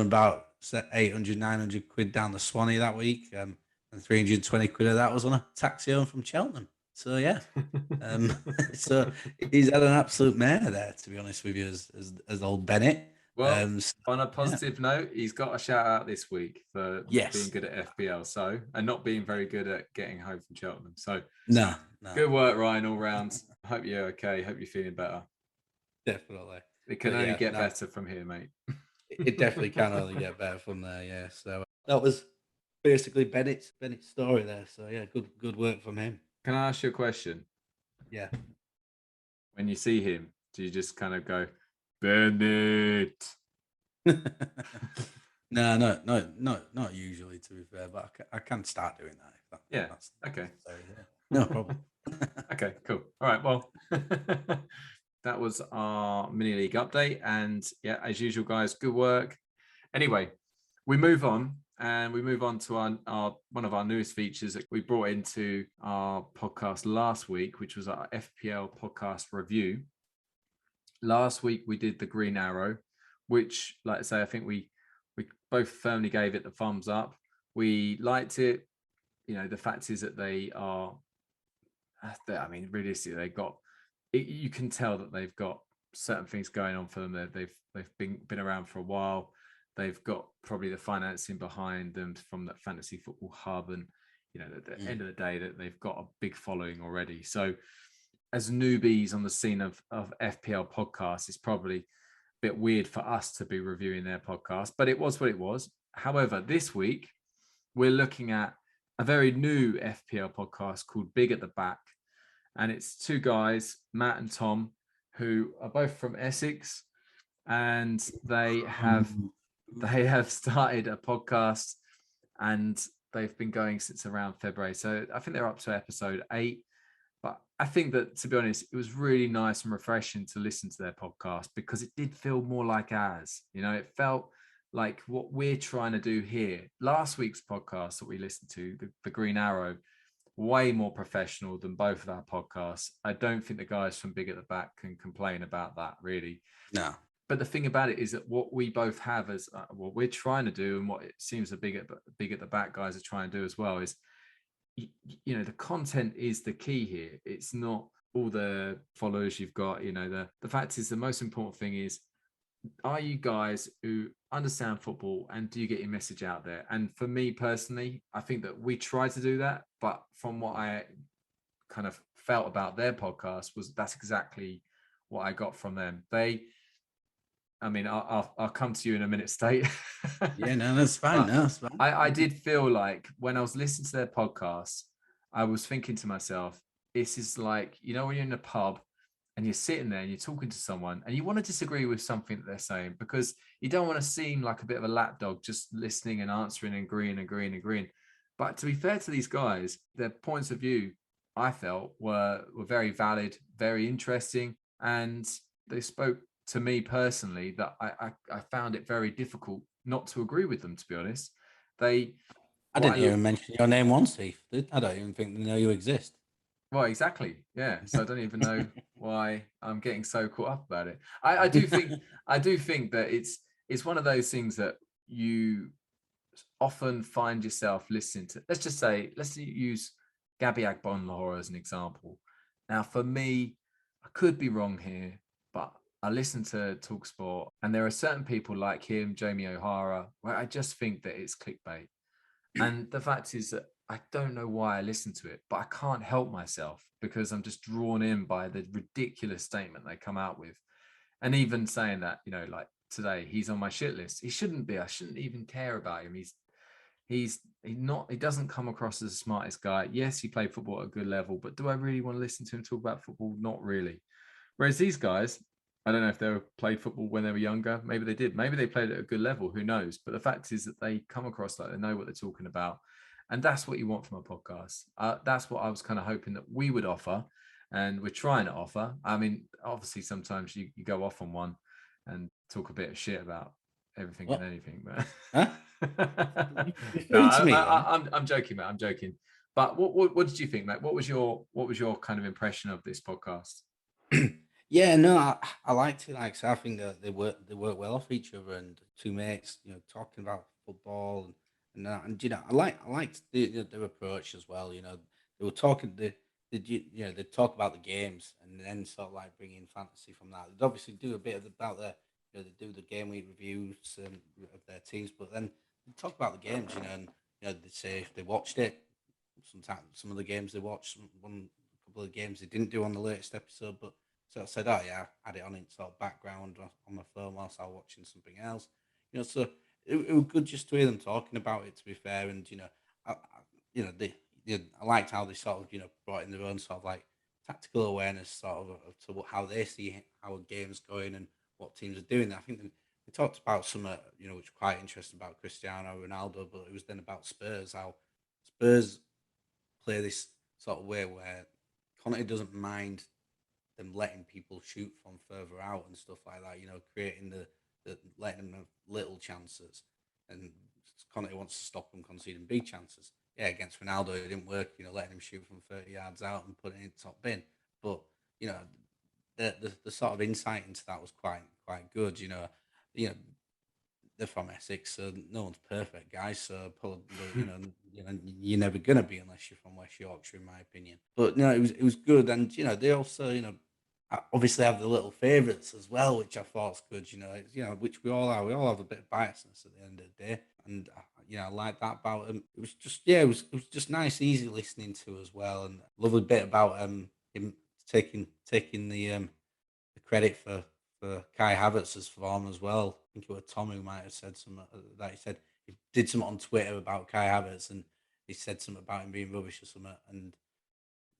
about 800, 900 quid down the Swanee that week. And 320 quid of that was on a taxi home from Cheltenham. So yeah. Um, so he's had an absolute mare there, to be honest with you, as old Bennett. Well, So, on a yeah. positive note, he's got a shout out this week for not being Yes. good at FPL, and not being very good at getting home from Cheltenham. So No. good work, Ryan, all round. Hope you're okay. Hope you're feeling better. Definitely. It can But only yeah, get no, better from here, mate. it definitely can only get better from there. Yeah. So that was basically Bennett's story there. So yeah, good work from him. Can I ask you a question? Yeah. When you see him, do you just kind of go, Bennett? No, not usually. To be fair, but I can start doing that. If Yeah. that's Okay. necessary, yeah. No problem. Okay, cool. All right. Well, that was our mini league update. And yeah, as usual, guys, good work. Anyway, we move on to our one of our newest features that we brought into our podcast last week, which was our FPL podcast review. Last week we did the Green Arrow, which, like I say, I think we both firmly gave it the thumbs up. We liked it. You know, the fact is that I mean, realistically, they've got. You can tell that they've got certain things going on for them. They've been around for a while. They've got probably the financing behind them from that fantasy football hub, and you know, at the end of the day, that they've got a big following already. So, as newbies on the scene of FPL podcasts, it's probably a bit weird for us to be reviewing their podcast, but it was what it was. However, this week we're looking at a very new FPL podcast called Big at the Back, and it's two guys, Matt and Tom, who are both from Essex, and they have started a podcast, and they've been going since around February. So I think they're up to episode 8. But I think that, to be honest, it was really nice and refreshing to listen to their podcast because it did feel more like ours. You know, it felt like what we're trying to do here. Last week's podcast that we listened to, the Green Arrow, way more professional than both of our podcasts. I don't think the guys from Big at the Back can complain about that, really. No. But the thing about it is that what we both have as what we're trying to do, and what it seems the Big at the Back guys are trying to do as well, is, you know, the content is the key here. It's not all the followers you've got. You know, the fact is, the most important thing is, are you guys who understand football, and do you get your message out there? And for me personally, I think that we try to do that, but from what I kind of felt about their podcast, was that's exactly what I got from them. I mean, I'll come to you in a minute, State. Yeah, no, that's fine. No, that's fine. I did feel like when I was listening to their podcast, I was thinking to myself, this is like, you know, when you're in a pub and you're sitting there and you're talking to someone and you want to disagree with something that they're saying, because you don't want to seem like a bit of a lapdog just listening and answering and agreeing. But to be fair to these guys, their points of view, I felt, were very valid, very interesting, and they spoke to me personally that I found it very difficult not to agree with them, to be honest. I didn't even mention your name once, Heath. I don't even think they know you exist. Well, exactly. Yeah. So I don't even know why I'm getting so caught up about it. I do think that it's one of those things that you often find yourself listening to. Let's use Gabby Agbonlahor as an example. Now, for me, I could be wrong here, but I listen to TalkSport, and there are certain people like him, Jamie O'Hara, where I just think that it's clickbait. And the fact is that I don't know why I listen to it, but I can't help myself because I'm just drawn in by the ridiculous statement they come out with. And even saying that, you know, like today, he's on my shit list. He shouldn't be. I shouldn't even care about him. He doesn't come across as the smartest guy. Yes, he played football at a good level, but do I really want to listen to him talk about football? Not really. Whereas these guys, I don't know if they played football when they were younger. Maybe they did. Maybe they played at a good level. Who knows? But the fact is that they come across like they know what they're talking about. And that's what you want from a podcast. That's what I was kind of hoping that we would offer. and we're trying to offer. I mean, obviously sometimes you go off on one and talk a bit of shit about everything What? and anything, but Huh? no, Referring to me, yeah? I'm joking, mate. I'm joking. But what did you think, mate? What was your kind of impression of this podcast? Yeah, no, I liked it. Like, so I think that they work well off each other, and two mates, talking about football and that, and I liked their approach as well. They were talking they talk about the games and then sort of like bring in fantasy from that. They'd obviously do a bit about they do the game week reviews of their teams, but then they talk about the games, and they say if they watched it. Sometimes some of the games they watched, a couple of games they didn't do on the latest episode, but so I said, oh yeah, I had it on in sort of background on my phone whilst I was watching something else. So it was good just to hear them talking about it. To be fair, and I liked how they sort of brought in their own sort of like tactical awareness, sort of to how they see how a game's going and what teams are doing. I think they talked about some, which was quite interesting about Cristiano Ronaldo, but it was then about Spurs, how Spurs play this sort of way where Conte doesn't mind them letting people shoot from further out and stuff like that. Creating the letting them have little chances, and Conte wants to stop them conceding big chances. Yeah, against Ronaldo it didn't work. Letting him shoot from 30 yards out and putting it in the top bin. But you know, the sort of insight into that was quite good. They're from Essex, so no one's perfect, guys. So probably, you're never gonna be unless you're from West Yorkshire, in my opinion. But no, it was good, and they also obviously have the little favourites as well, which I thought's good. Which we all are. We all have a bit of biasness at the end of the day, and I like that about him. It was just it was just nice, easy listening to as well, and lovely bit about him taking the credit for Kai Havertz's form as well. I think it was Tom who might have said something that he said he did something on Twitter about Kai Havertz and he said something about him being rubbish or something, and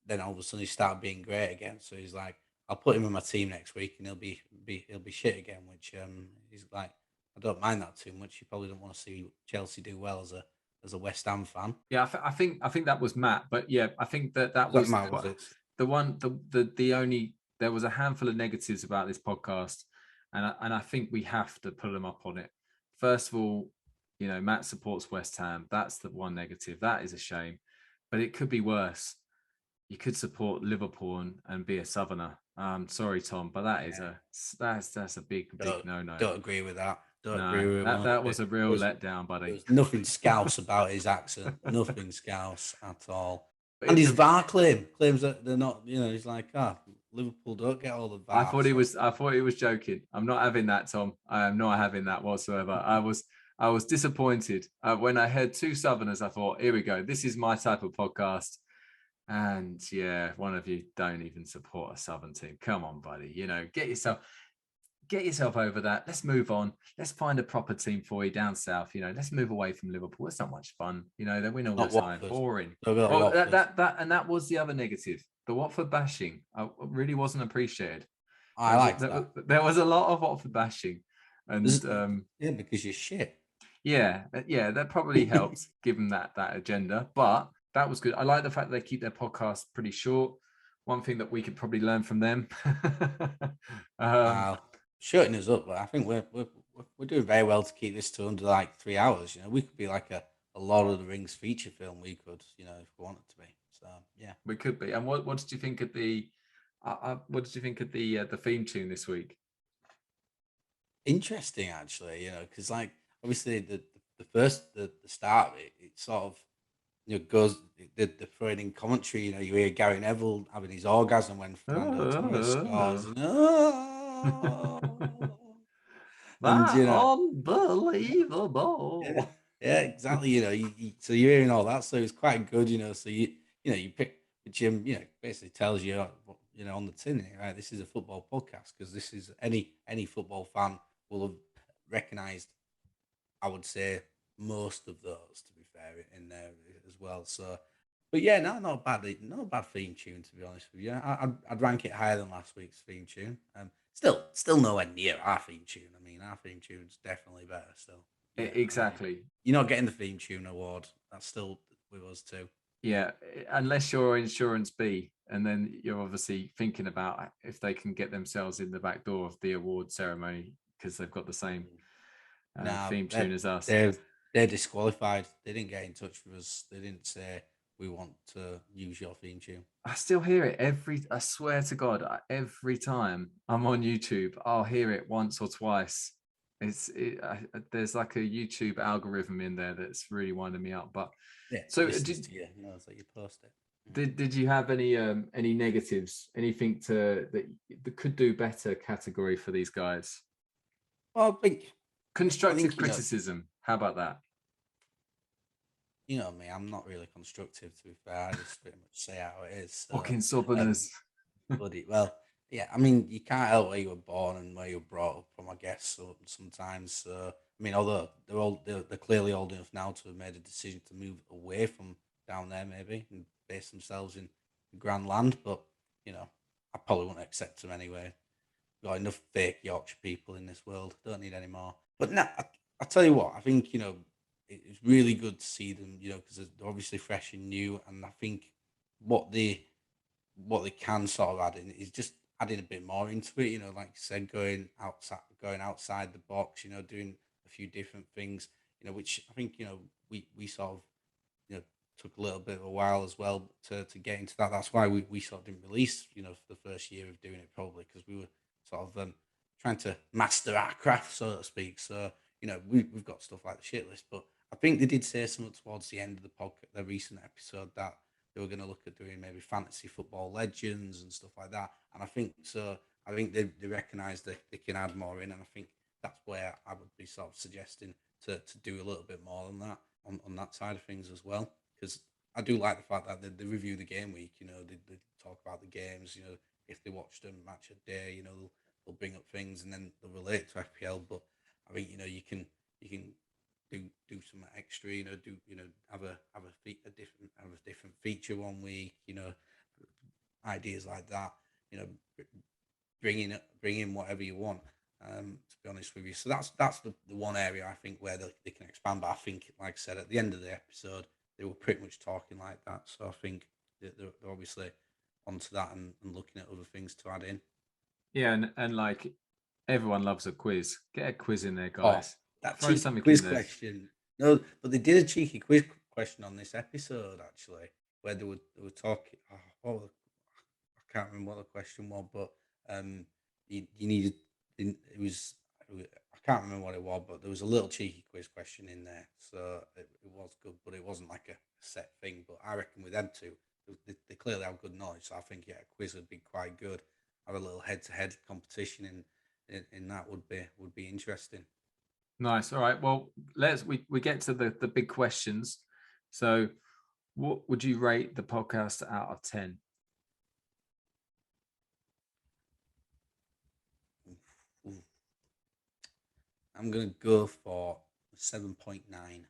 then all of a sudden he started being great again. So he's like, I'll put him in my team next week and he'll be shit again. Which he's like, I don't mind that too much. You probably don't want to see Chelsea do well as a West Ham fan. Yeah, I think that was Matt, but yeah, I think that Was that was Matt? Was it? the one the only there was a handful of negatives about this podcast, and I think we have to pull them up on it. First of all, Matt supports West Ham. That's the one negative. That is a shame, but it could be worse. You could support Liverpool and be a Southerner. Sorry, Tom, but that's a big no. Don't agree with that. Don't agree No, with it one that bit. was a real letdown, buddy. There's nothing scouse about his accent. Nothing scouse at all. And his It, VAR claims that they're not. He's like, Liverpool don't get all the I VAR. thought he was. I thought he was joking. I'm not having that, Tom. I am not having that whatsoever. I was disappointed when I heard two Southerners. I thought, here we go. This is my type of podcast. And yeah, one of you don't even support a Southern team. Come on, buddy. Get yourself over that. Let's move on. Let's find a proper team for you down south. Let's move away from Liverpool. It's not much fun. They win all the Not time. Watford. Boring. They've got Well, Watford. that was the other negative. The Watford bashing. I really wasn't appreciated. I liked that. There was a lot of Watford bashing, and Yeah, because you're shit. yeah, that probably helps given that agenda. But that was good. I like the fact that they keep their podcast pretty short. One thing that we could probably learn from them. Shutting us up, but I think we're doing very well to keep this to under like 3 hours. We could be like a Lord of the Rings feature film. We could, if we wanted to be. So yeah, we could be. And what did you think of the? What did you think of the theme tune this week? interesting actually. Because like obviously the start of it sort of goes the throwing in commentary. You hear Gary Neville having his orgasm when Fernando Torres scores. And Unbelievable. yeah, exactly. So you're hearing all that, so it's quite good. So you pick the gym. Basically tells you on the tin, right? This is a football podcast because this is any football fan will have recognised. I would say most of those, to be fair, in there as well. So, but yeah, no, not bad theme tune to be honest with you. I'd rank it higher than last week's theme tune. Still nowhere near our theme tune. I mean, our theme tune's definitely better still. Yeah, Exactly. you're not getting the theme tune award. That's still with us too. Yeah, unless you're Insurance B, and then you're obviously thinking about if they can get themselves in the back door of the award ceremony because they've got the same No, theme tune as us. they're disqualified. They didn't get in touch with us. They didn't say we want to use your theme tune. I still hear it I swear to God, every time I'm on YouTube, I'll hear it once or twice. There's like a YouTube algorithm in there that's really winding me up. But Yeah, so listens to you. Knows that you post it. did you have any negatives, anything that could do better category for these guys? Well, I Constructive think criticism. How about that? you know me. I'm not really constructive. To be fair, I just pretty much say how it is. So, Fucking southerners. bloody well, yeah. I mean, you can't help where you were born and where you were brought up from, I guess. So sometimes, I mean, although they're clearly old enough now to have made a decision to move away from down there, maybe, and base themselves in Grand Land. But you know, I probably wouldn't accept them anyway. Got enough fake Yorkshire people in this world. Don't need any more. But no, I tell you what, I think it's really good to see them. Because they're obviously fresh and new, and I think what they what they can sort of add in is just adding a bit more into it. Like you said, going outside the box. Doing a few different things. Which I think we sort of took a little bit of a while as well to get into that. That's why we sort of didn't release for the first year of doing it, probably because we were sort of trying to master our craft, so to speak. So we've got stuff like the shit list, but I think they did say something towards the end of the podcast, the recent episode, that they were going to look at doing maybe fantasy football legends and stuff like that. And I think so. I think they recognise that they can add more in, and I think that's where I would be sort of suggesting to do a little bit more than that on that side of things as well. Because I do like the fact that they review the game week. They talk about the games. If they watched a match a day, they'll bring up things and then they'll relate to FPL. But I think you can do some extra. Have a different feature one week. Ideas like that. You know, bring in whatever you want. To be honest with you, so that's the one area I think where they can expand. But I think, like I said, at the end of the episode, they were pretty much talking like that. So I think they're obviously onto that and looking at other things to add in. Yeah, and like everyone loves a quiz. Get a quiz in there, Oh, guys. that Throw cheeky something quiz in there. question. No, but they did a cheeky quiz question on this episode actually, where they were talking. I can't remember what the question was, but you needed. It was. I can't remember what it was, but there was a little cheeky quiz question in there, so it was good, but it wasn't like a set thing. But I reckon with them two, they clearly have good knowledge, so I think a quiz would be quite good. Have a little head-to-head competition in that would be interesting. Nice. All right. Well, we get to the big questions. So, what would you rate the podcast out of 10? Ooh. I'm gonna go for 7.9.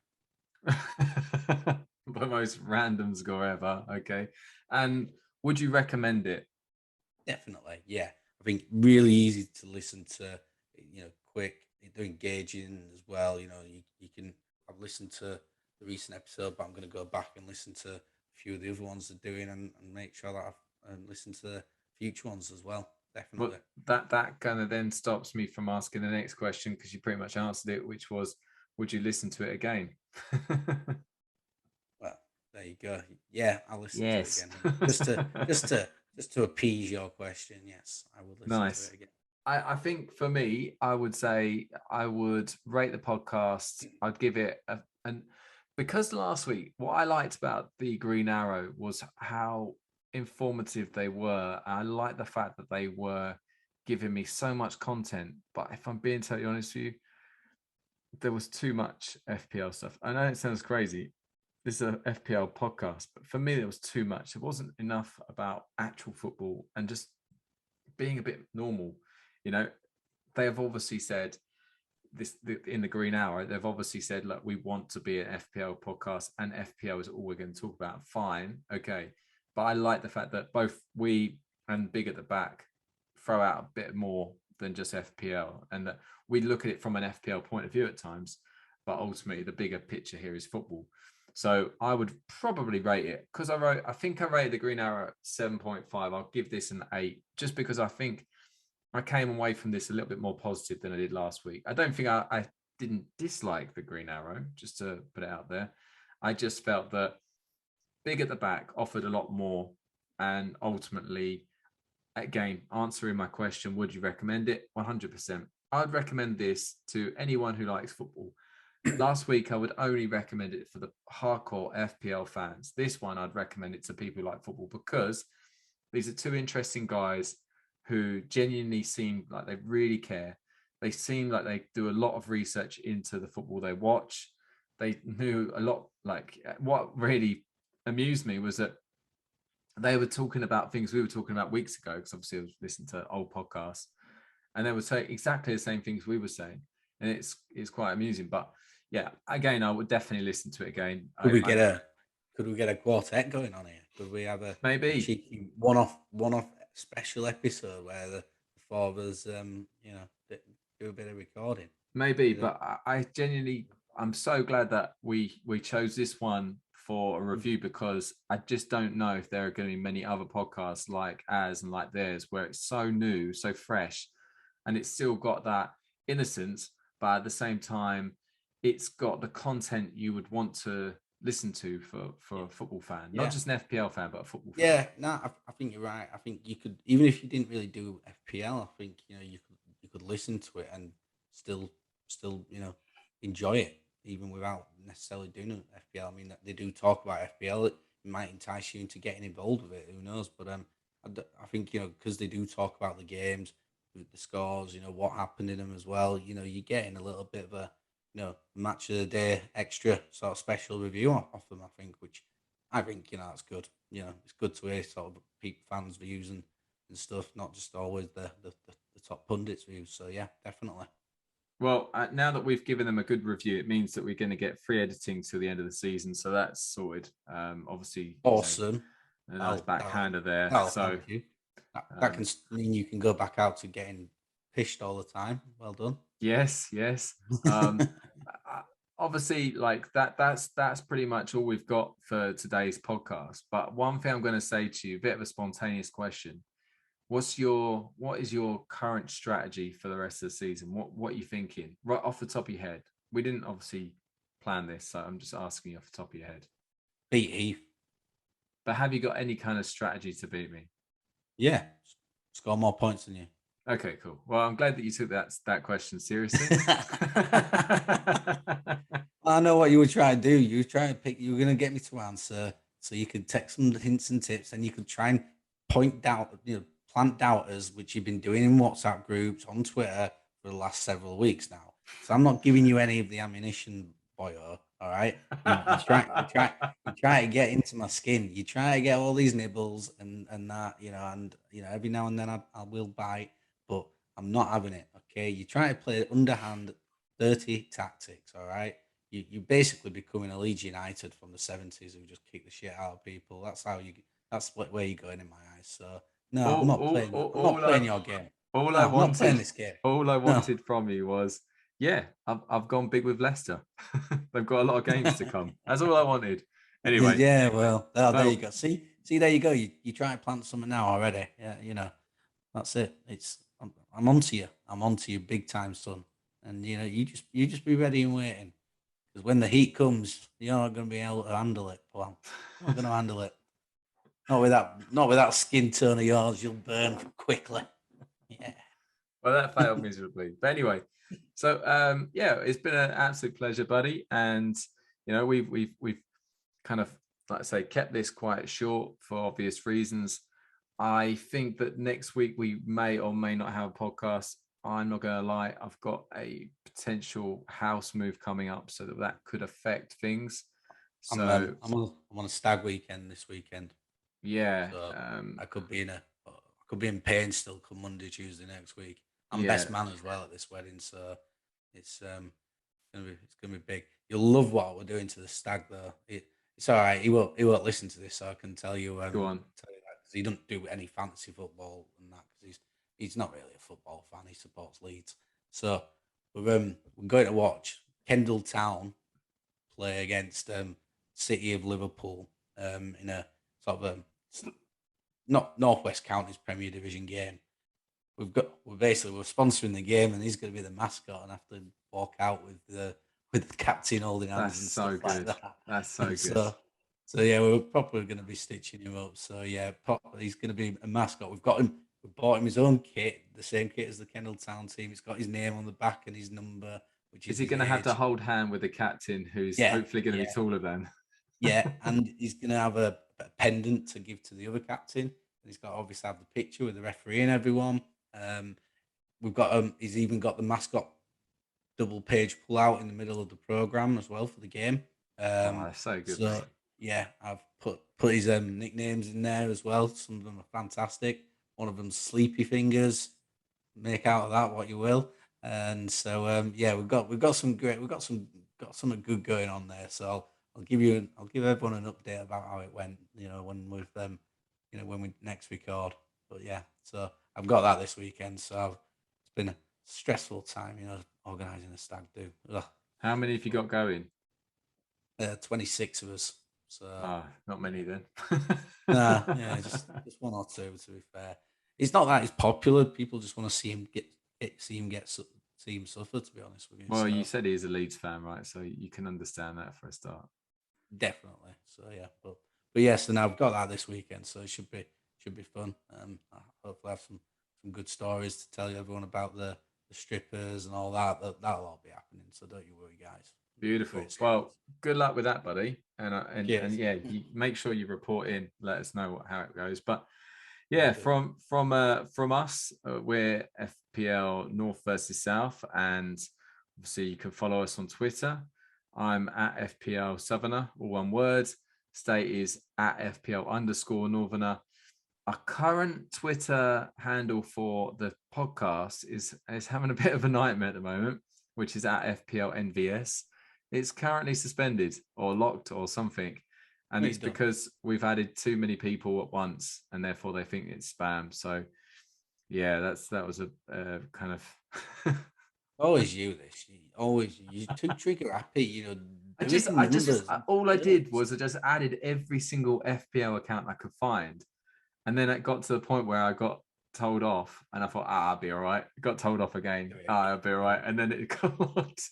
The most random score ever. Okay. And would you recommend it? Definitely, yeah. I think really easy to listen to, quick, they're engaging as well. You can. I've listened to the recent episode, but I'm going to go back and listen to a few of the other ones they're doing and make sure that I've listened to the future ones as well. Definitely. Well, that kind of then stops me from asking the next question because you pretty much answered it, which was, would you listen to it again? Well, there you go. Yeah, I'll listen to it Yes. again. Just to appease your question. Yes, I would listen to Nice. it again. I think for me, I would say I would rate the podcast. I'd give it and because last week, what I liked about the Green Arrow was how informative they were. I like the fact that they were giving me so much content. But if I'm being totally honest with you, there was too much FPL stuff. I know it sounds crazy. This is a FPL podcast, but for me, there was too much. It wasn't enough about actual football and just being a bit normal. They have obviously said this in the Green Hour. They've obviously said, look, we want to be an FPL podcast, and FPL is all we're going to talk about. Fine, okay, but I like the fact that both we and Big at the Back throw out a bit more than just FPL, and that we look at it from an FPL point of view at times, but ultimately the bigger picture here is football. So I would probably rate it because I think I rated the Green Arrow at 7.5. I'll give this an 8 just because I think I came away from this a little bit more positive than I did last week. I don't think I didn't dislike the Green Arrow, just to put it out there. I just felt that Big at the back offered a lot more. And ultimately, again, answering my question, would you recommend it? 100%. I'd recommend this to anyone who likes football. Last week, I would only recommend it for the hardcore FPL fans. This one, I'd recommend it to people who like football because these are two interesting guys who genuinely seem like they really care. They seem like they do a lot of research into the football they watch. They knew a lot. Like what really amused me was that they were talking about things we were talking about weeks ago, because obviously I was listening to old podcasts, and they were saying exactly the same things we were saying, and it's quite amusing. But yeah, again, I would definitely listen to it again. Could we get a quartet going on here? Could we have a Maybe cheeky one-off special episode where the four of us, do a bit of recording? maybe, but I genuinely, I'm so glad that we chose this one for a review, because I just don't know if there are going to be many other podcasts like ours and like theirs where it's so new, so fresh, and it's still got that innocence, but at the same time, it's got the content you would want to listen to for a football fan, not just an FPL fan, but a football fan. Yeah, no, I think you're right. I think you could, even if you didn't really do FPL, I think you could listen to it and still enjoy it even without necessarily doing FPL. I mean, they do talk about FPL. It might entice you into getting involved with it. Who knows? But I think because they do talk about the games, the scores, what happened in them as well. You're getting a little bit of a match of the day extra sort of special review off them. I think, which I think that's good. It's good to hear sort of people fans' views and stuff, not just always the top pundits' views. So yeah, definitely. Well, now that we've given them a good review, it means that we're going to get free editing till the end of the season, so that's sorted. Obviously, Awesome. a nice backhander there. So thank you. That can mean you can go back out to getting pished all the time. Well done. yes. Obviously, like that's pretty much all we've got for today's podcast. But one thing I'm going to say to you, a bit of a spontaneous question: what is your current strategy for the rest of the season? What are you thinking right off the top of your head? We didn't obviously plan this, so I'm just asking you off the top of your head. Beat Heath. But have you got any kind of strategy to beat me? Yeah, score more points than you. Okay, cool. Well, I'm glad that you took that question seriously. I know what you were trying to do. You were trying to pick. You were going to get me to answer, so you could text some hints and tips, and you could try and plant doubters, which you've been doing in WhatsApp groups on Twitter for the last several weeks now. So I'm not giving you any of the ammunition, boyo. All right, you try to get into my skin. You try to get all these nibbles and that, and every now and then I will bite, but I'm not having it. Okay, you try to play underhand, dirty tactics. All right, you basically becoming a Leeds United from the '70s who just kick the shit out of people. That's where you're going in my eyes. So no, I'm not playing. I'm not playing your game. All No, I I'm not playing wanted, this game. all I No. wanted from you was, yeah, I've gone big with Leicester. They've got a lot of games to come. That's all I wanted. Anyway, Yeah, well, there you no, go. See, there you go. You try to plant something now already. Yeah, that's it. I'm onto you. I'm onto you big time, son. And you just be ready and waiting, because when the heat comes, you're not going to be able to handle it. Well, I'm not going to handle it. Not with that skin tone of yours. You'll burn quickly. Yeah. well, that failed miserably. But anyway, so yeah, it's been an absolute pleasure, buddy. And we've kind of, like I say, kept this quite short for obvious reasons. I think that next week we may or may not have a podcast. I'm not going to lie, I've got a potential house move coming up, so that could affect things. So I'm on a stag weekend this weekend, yeah, so I could be in pain still come Monday, Tuesday next week. I'm yeah. best man as well at this wedding, so it's gonna be big. You'll love what we're doing to the stag though. It's all right. He won't listen to this, so I can tell you Go on. tell you that, because he doesn't do any fantasy football and that, because he's not really a football fan. He supports Leeds, so we're going to watch Kendall Town play against city of Liverpool in a sort of not Northwest Counties Premier Division game. We're sponsoring the game, and he's going to be the mascot and have to walk out with the captain holding hands That's and so stuff like good. that. That's so good. So yeah, we're probably going to be stitching him up. So yeah, he's going to be a mascot. We've got him. We bought him his own kit, the same kit as the Kendall Town team. It's got his name on the back and his number, which is he his going to have to age. hold hand with the captain, who's Yeah, hopefully going to be taller than? yeah, and he's going to have a pendant to give to the other captain. And he's got to obviously have the picture with the referee and everyone. We've got he's even got the mascot double page pull out in the middle of the program as well for the game. That's so good. So Mate. yeah, I've put his nicknames in there as well. Some of them are fantastic. One of them's Sleepy Fingers. Make out of that what you will. And so yeah, we've got some something good going on there. So I'll give everyone an update about how it went. When when we next record. But yeah, so I've got that this weekend. So it's been a stressful time, organising a stag do. Ugh. How many have you got going? 26 of us. So not many then. nah, yeah, just one or two. To be fair, it's not that he's popular. People just want to see him suffer. To be honest with you. Well, you said he's a Leeds fan, right? So you can understand that for a start. Definitely. So yeah, but yes, and I've got that this weekend, so it should be fun. Hopefully, have some good stories to tell you everyone about the strippers and all that. That'll all be happening. So don't you worry, guys. Beautiful. Well, good luck with that, buddy. And yeah, you make sure you report in. Let us know how it goes. But yeah, from us, we're FPL North versus South, and obviously you can follow us on Twitter. I'm at FPL Southerner, all one word. State is at FPL_Northerner. Our current Twitter handle for the podcast is having a bit of a nightmare at the moment, which is at FPL NVS. It's currently suspended or locked or something. And it's because we've added too many people at once, and therefore they think it's spam. So yeah, that was a kind of always you too trigger happy, all I did was I just added every single FPL account I could find. And then it got to the point where I got told off, and I thought, I'll be all right. Got told off again. I'll be all right. And then it got locked.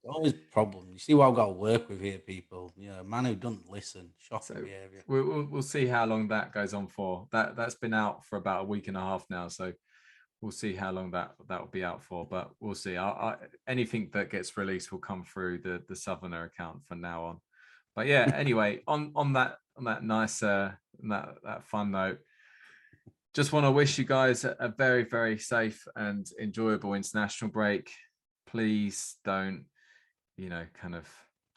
Always problem. You see what I've got to work with here, people. A man who doesn't listen. Shocking behaviour. We'll see how long that goes on for. That's been out for about a week and a half now, so we'll see how long that will be out for. But we'll see. Anything that gets released will come through the Southerner account from now on. But yeah, anyway, on that nice that fun note, just want to wish you guys a very, very safe and enjoyable international break. Please don't, kind of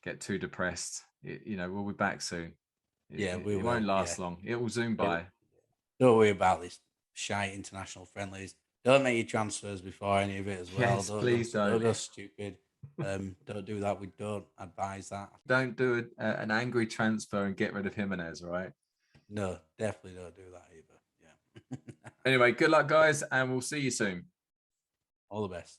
get too depressed. We'll be back soon. It won't last long. It will zoom by. Don't worry about this shy international friendlies. Don't make your transfers before any of it as well. Yes, please don't. Don't go stupid. Don't do that. We don't advise that. Don't do an angry transfer and get rid of Jimenez, right? No, definitely don't do that either. Yeah. Anyway, good luck, guys, and we'll see you soon. All the best.